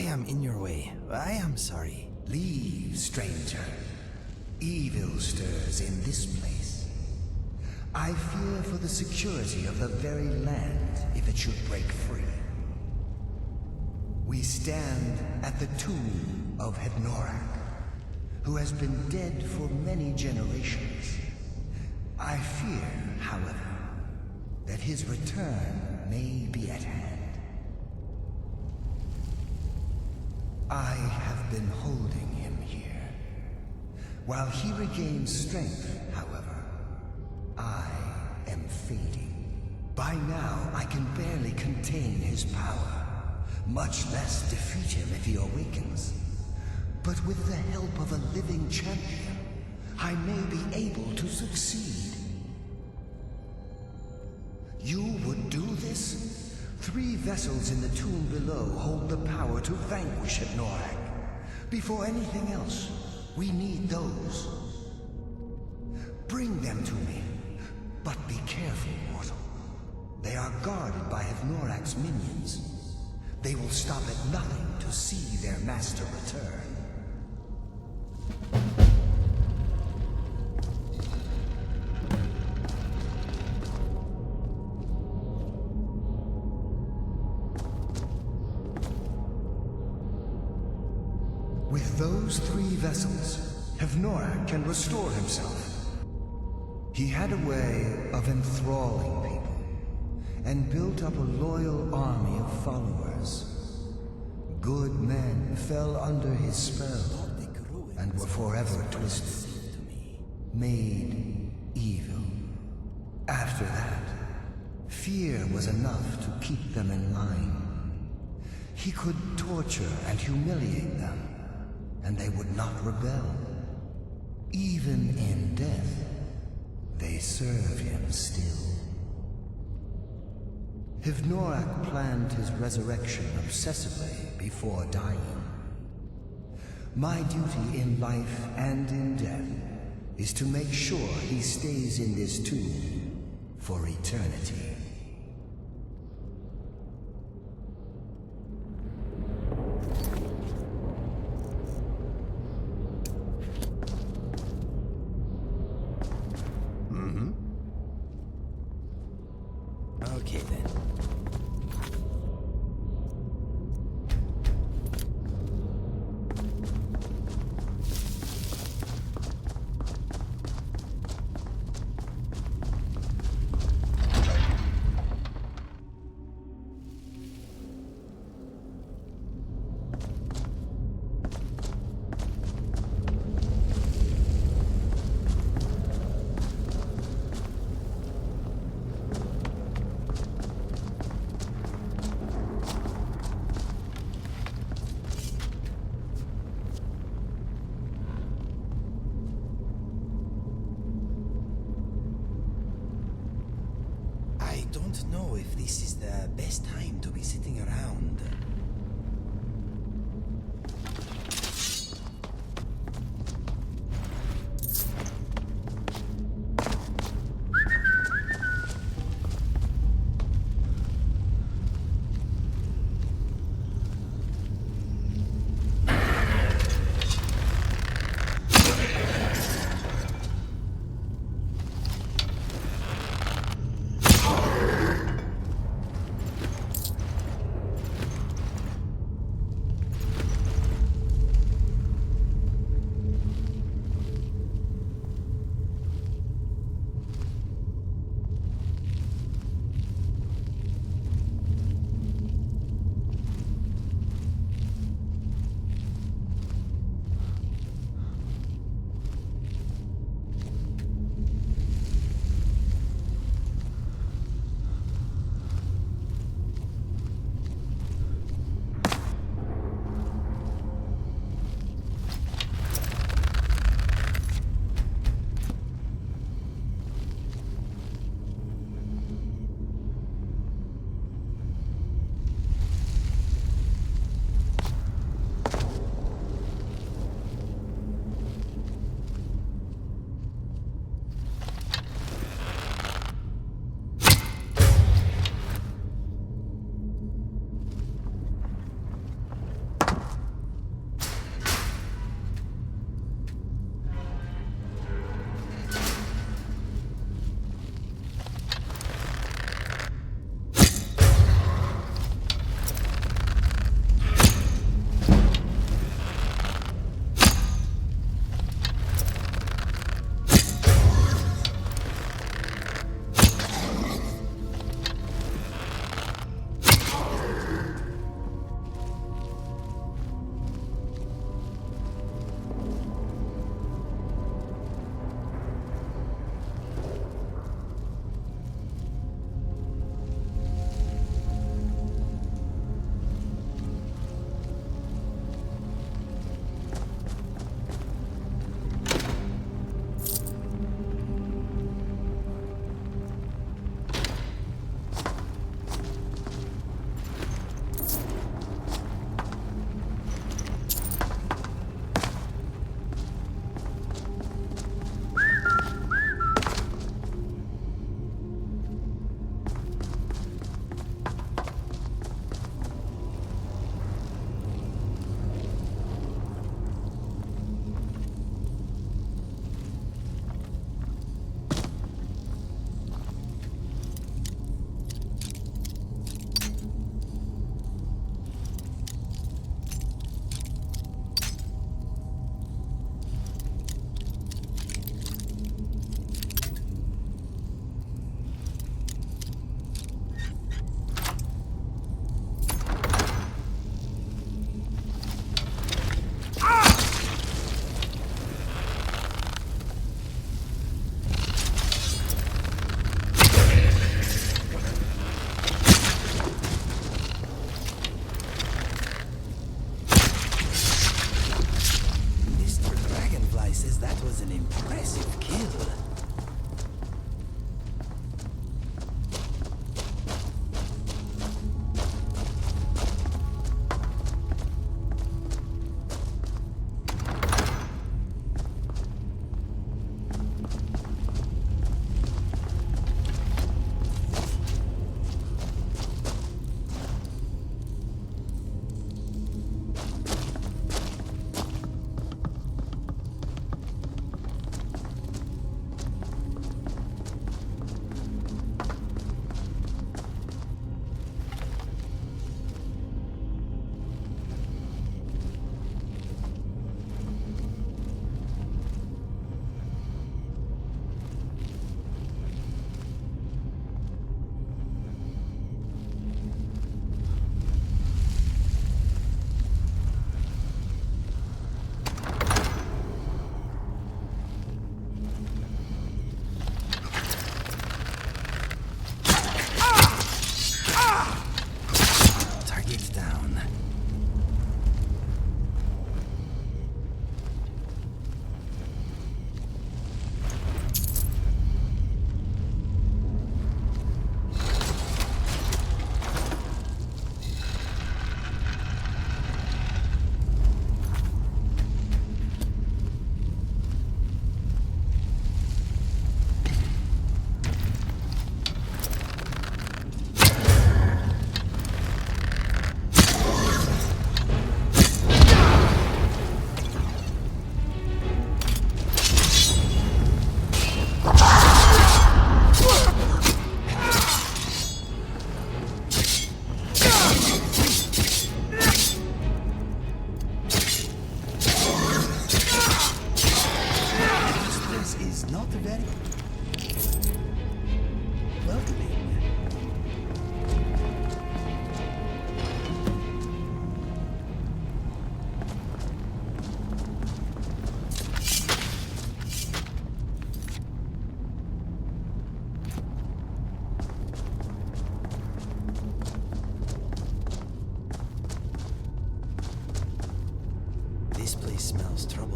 I am in your way. I am sorry. Leave, stranger. Evil stirs in this place. I fear for the security of the very land if it should break free. We stand at the tomb of Hednorak, who has been dead for many generations. I fear, however, that his return may be at hand. I have been holding him here. While he regains strength, however, I am fading. By now, I can barely contain his power, much less defeat him if he awakens. But with the help of a living champion, I may be able to succeed. You would do this? 3 vessels in the tomb below hold the power to vanquish Hednorak. Before anything else, we need those. Bring them to me, but be careful, mortal. They are guarded by Hednorak's minions. They will stop at nothing to see their master return. With those 3 vessels, Hednorak can restore himself. He had a way of enthralling people, and built up a loyal army of followers. Good men fell under his spell, and were forever twisted, made evil. After that, fear was enough to keep them in line. He could torture and humiliate them, and they would not rebel. Even in death, they serve him still. Hednorak planned his resurrection obsessively before dying. My duty in life and in death is to make sure he stays in this tomb for eternity. Okay then. I don't know if this is the best time to be sitting around.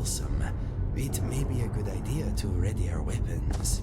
troublesome. It may be a good idea to ready our weapons.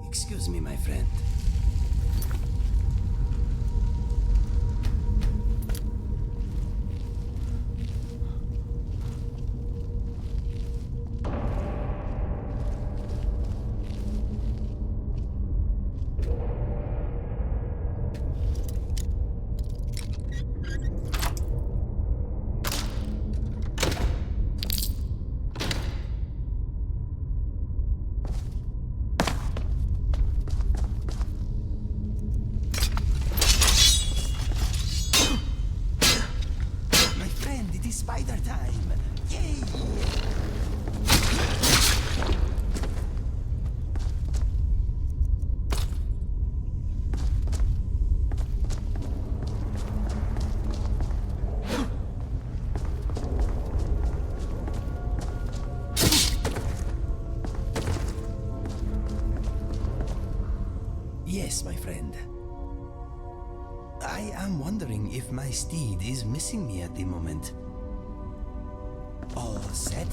Excuse me, my friend. Spider time! Yay! Yes, my friend. I am wondering if my steed is missing me at the moment. All set?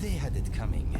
They had it coming.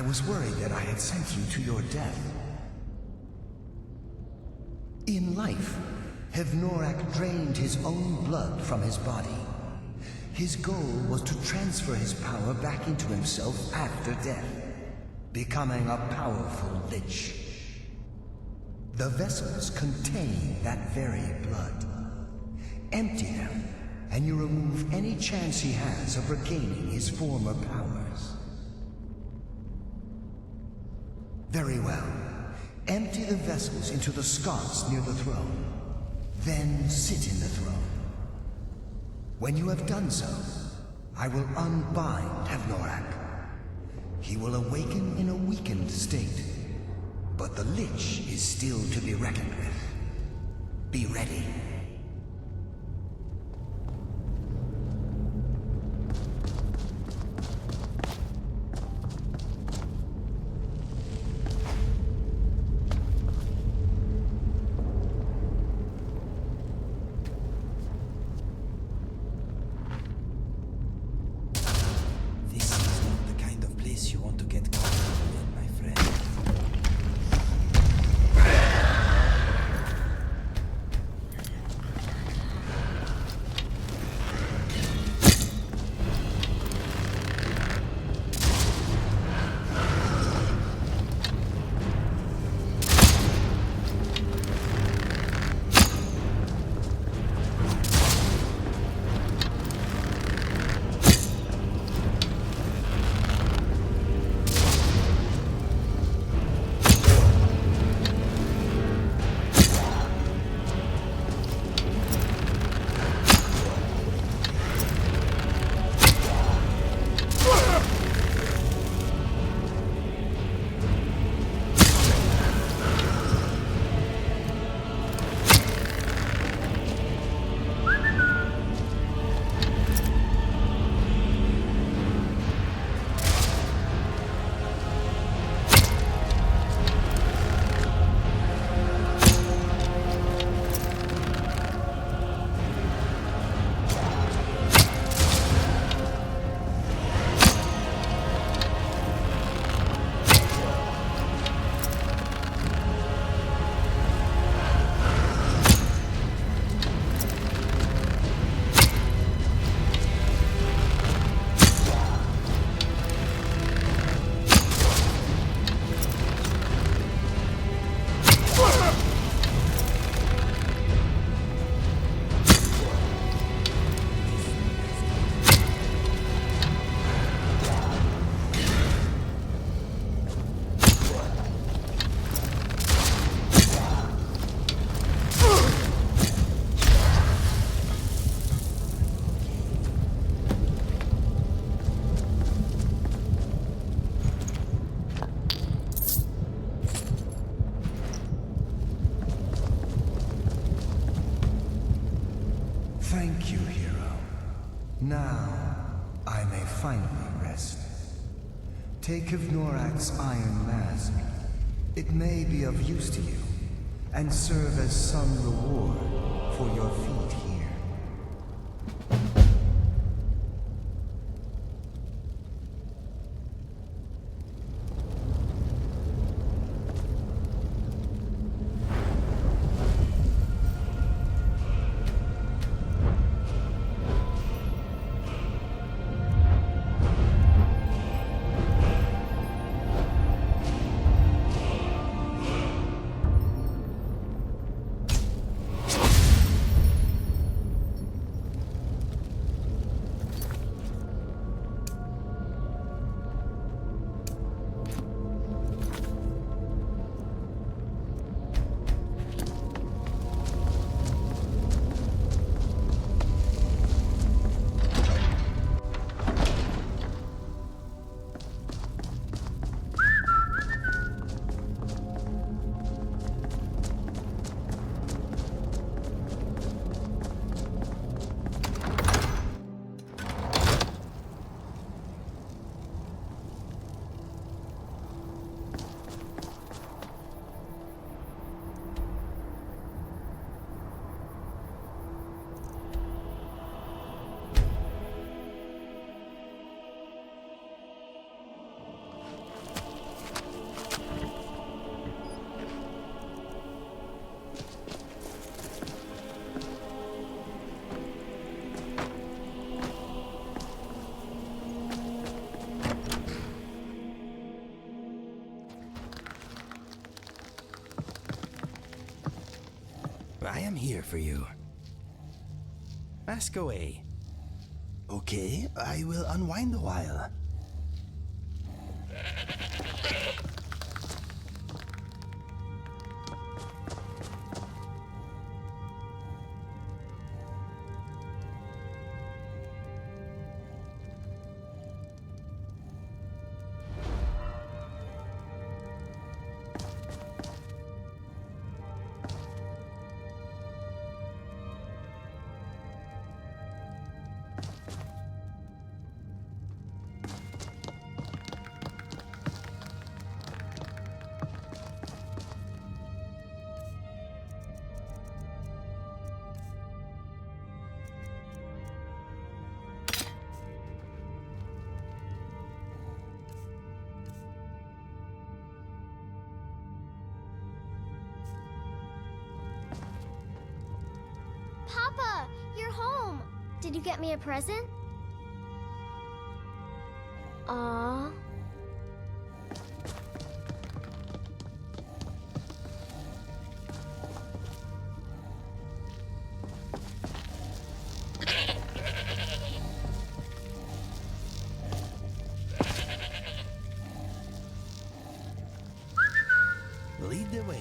I was worried that I had sent you to your death. In life, Hevnorak drained his own blood from his body. His goal was to transfer his power back into himself after death, becoming a powerful lich. The vessels contain that very blood. Empty them, and you remove any chance he has of regaining his former powers. Very well. Empty the vessels into the sconce near the throne. Then sit in the throne. When you have done so, I will unbind Hevnorak. He will awaken in a weakened state, but the Lich is still to be reckoned with. Be ready. You want to get comfortable in, my friend. Thank you, hero. Now, I may finally rest. Take Hevnorak's iron mask. It may be of use to you, and serve as some reward for your feat here. I am here for you. Ask away. Okay, I will unwind a while. Papa, you're home. Did you get me a present? Aww. Lead the way.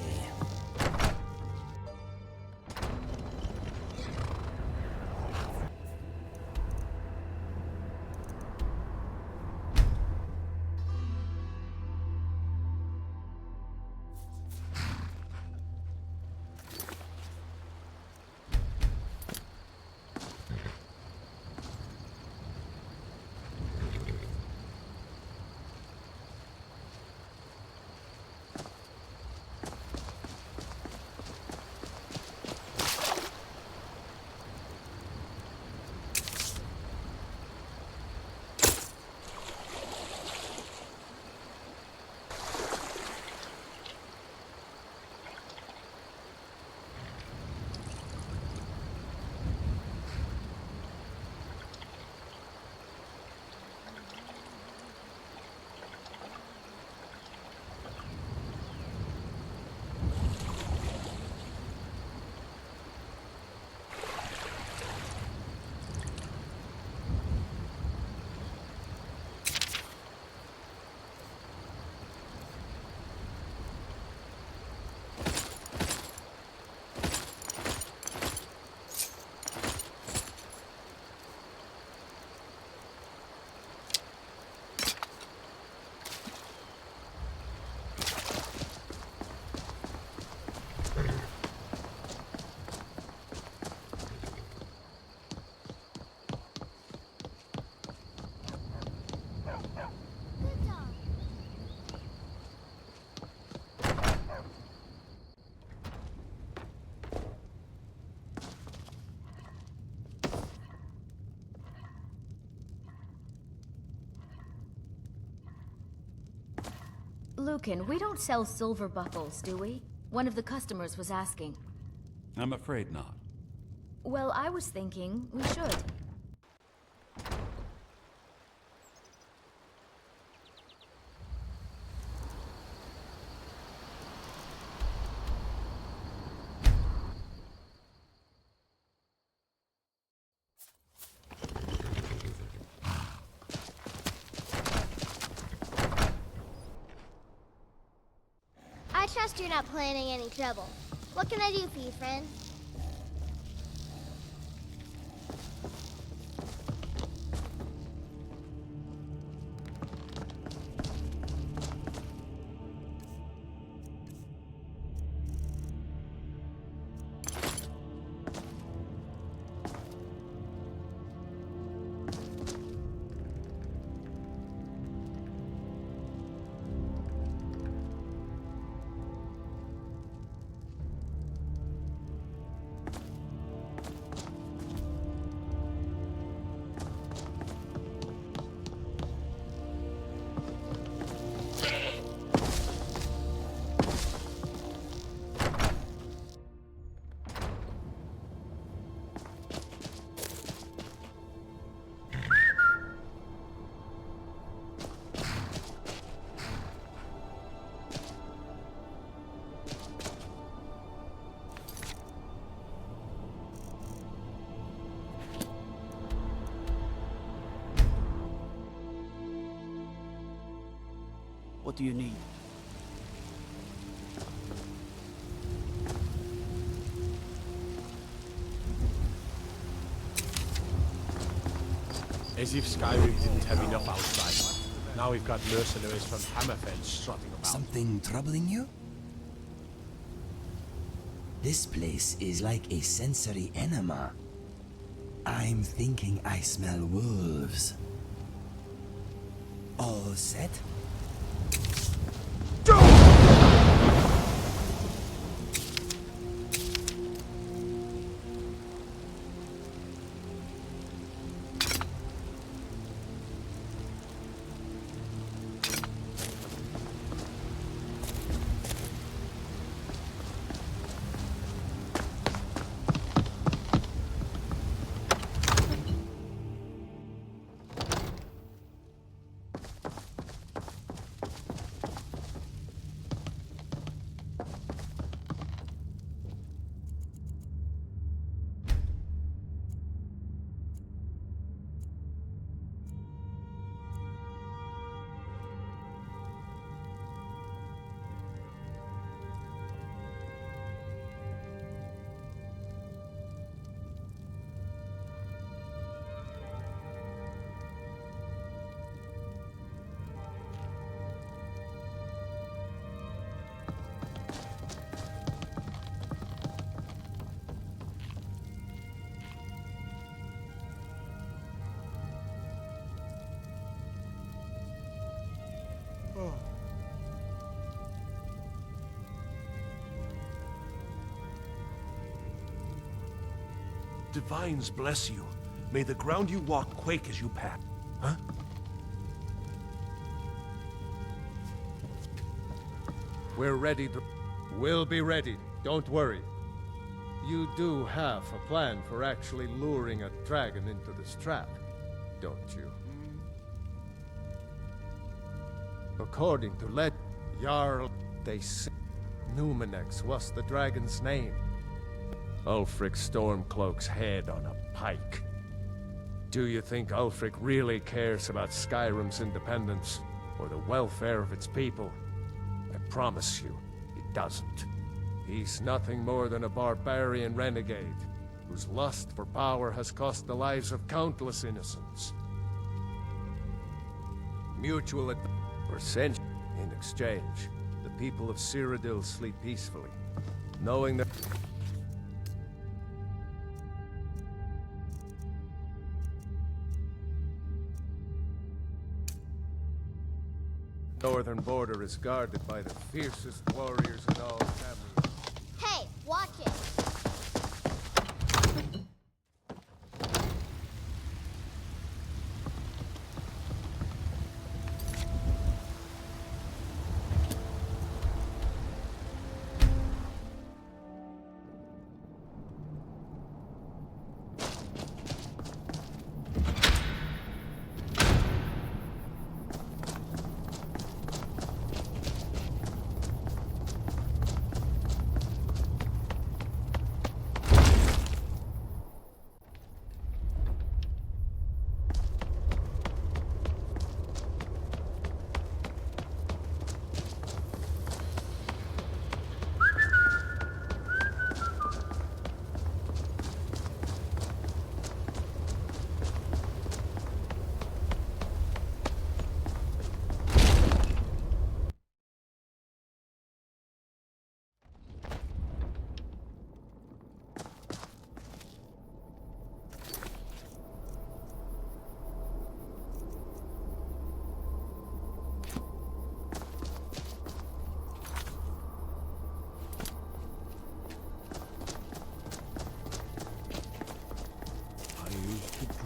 Lucan, we don't sell silver buckles, do we? One of the customers was asking. I'm afraid not. Well, I was thinking we should. I trust you're not planning any trouble. What can I do for you, friend? What do you need? As if Skyrim didn't have enough outside. Now we've got mercenaries from Hammerfell strutting about. Something troubling you? This place is like a sensory enema. I'm thinking I smell wolves. All set? Divines bless you. May the ground you walk quake as you pass. Huh? We're ready. We'll be ready. Don't worry. You do have a plan for actually luring a dragon into this trap, don't you? According to Jarl, they say Numenex was the dragon's name. Ulfric Stormcloak's head on a pike. Do you think Ulfric really cares about Skyrim's independence or the welfare of its people? I promise you, he doesn't. He's nothing more than a barbarian renegade whose lust for power has cost the lives of countless innocents. Mutual for centuries. In exchange, the people of Cyrodiil sleep peacefully, knowing that the northern border is guarded by the fiercest warriors in all Tamriel. Hey, watch it!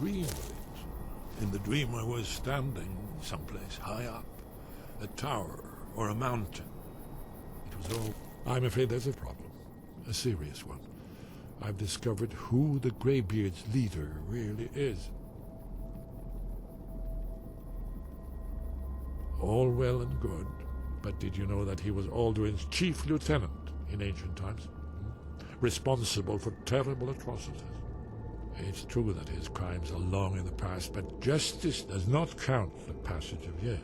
Dream of it. In the dream I was standing someplace high up. A tower or a mountain. It was all... I'm afraid there's a problem. A serious one. I've discovered who the Greybeard's leader really is. All well and good, but did you know that he was Alduin's chief lieutenant in ancient times? Responsible for terrible atrocities. It's true that his crimes are long in the past, but justice does not count the passage of years.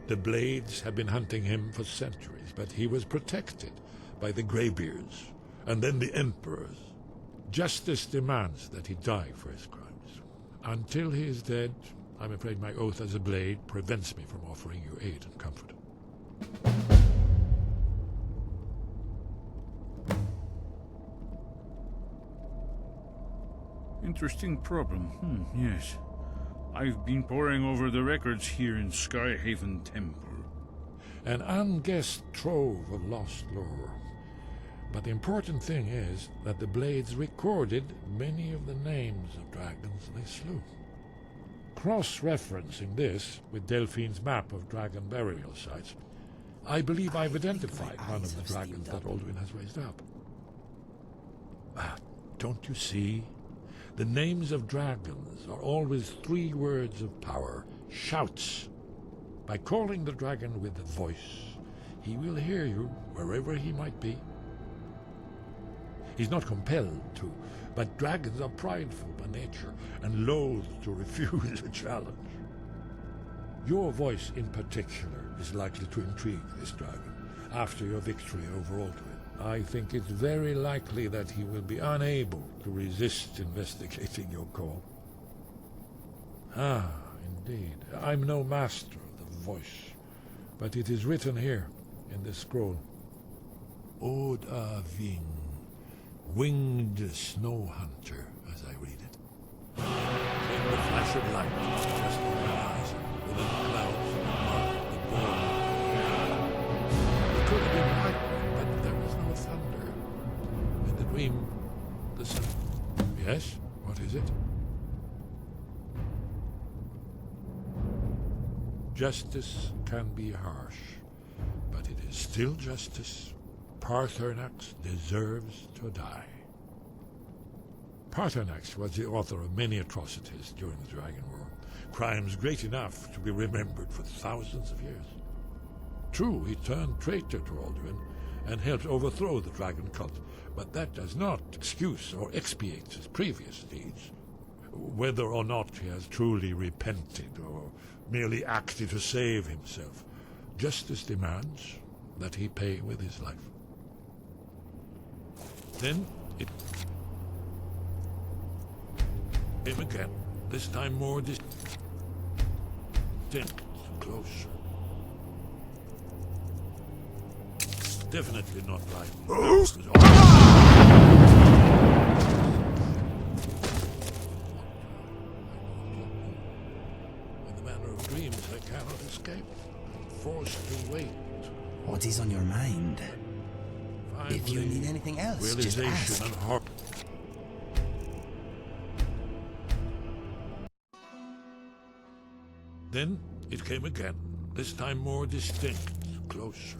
The Blades had been hunting him for centuries, but he was protected by the Greybeards, and then the Emperors. Justice demands that he die for his crimes. Until he is dead, I'm afraid my oath as a Blade prevents me from offering you aid and comfort. Interesting problem. Yes. I've been poring over the records here in Skyhaven Temple. An unguessed trove of lost lore. But the important thing is that the Blades recorded many of the names of dragons they slew. Cross-referencing this with Delphine's map of dragon burial sites, I believe I've identified one of the dragons that Alduin has raised up. Don't you see? The names of dragons are always 3 words of power, shouts. By calling the dragon with a voice, he will hear you wherever he might be. He's not compelled to, but dragons are prideful by nature and loath to refuse a challenge. Your voice in particular is likely to intrigue this dragon after your victory over Alduin. I think it's very likely that he will be unable to resist investigating your call. Ah, indeed. I'm no master of the voice, but it is written here in this scroll. Od Ving, winged snow hunter, as I read it. Then the flash of light just on the horizon, within the clouds marked the dawn. It could have been lightning, but there was no thunder. In the dream, the sun... Yes? What is it? Justice can be harsh, but it is still justice. Paarthurnax deserves to die. Paarthurnax was the author of many atrocities during the Dragon War, crimes great enough to be remembered for thousands of years. True, he turned traitor to Alduin and helped overthrow the dragon cult, but that does not excuse or expiate his previous deeds. Whether or not he has truly repented or merely acted to save himself, justice demands that he pay with his life. Then it came again, this time more distinct, closer. Definitely not right. In the manner of dreams, I cannot escape. Forced to wait. What is on your mind? If you need anything else, just ask. And horror. Then it came again, this time more distinct, closer.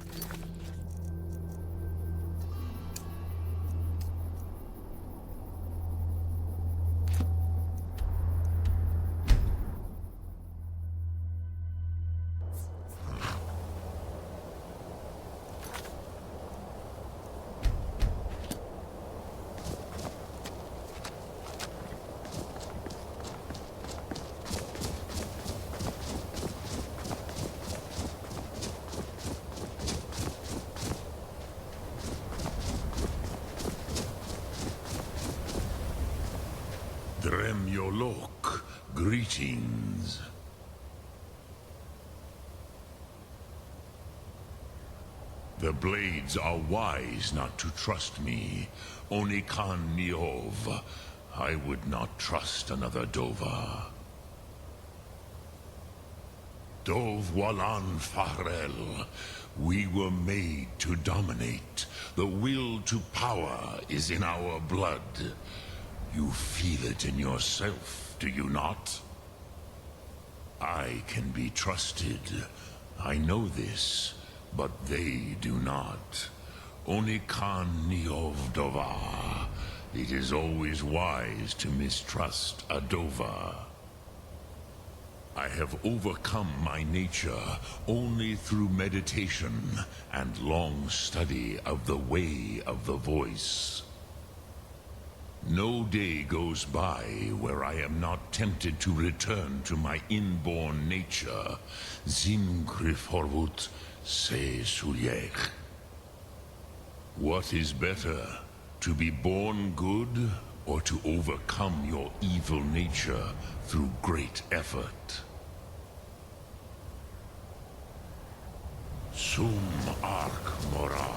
Dremyolok, greetings. The Blades are wise not to trust me. Onikan Niov. I would not trust another Dova. Dov Walan Farel. We were made to dominate. The will to power is in our blood. You feel it in yourself, do you not? I can be trusted. I know this, but they do not. Onikan Niov Dova. It is always wise to mistrust a Dova. I have overcome my nature only through meditation and long study of the way of the voice. No day goes by where I am not tempted to return to my inborn nature. Zimgriforwut se suliech. What is better, to be born good, or to overcome your evil nature through great effort? Sum arc mora.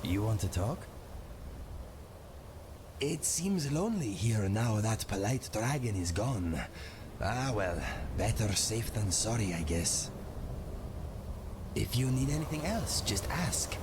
You want to talk? It seems lonely here now that polite dragon is gone. Ah well, better safe than sorry, I guess. If you need anything else, just ask.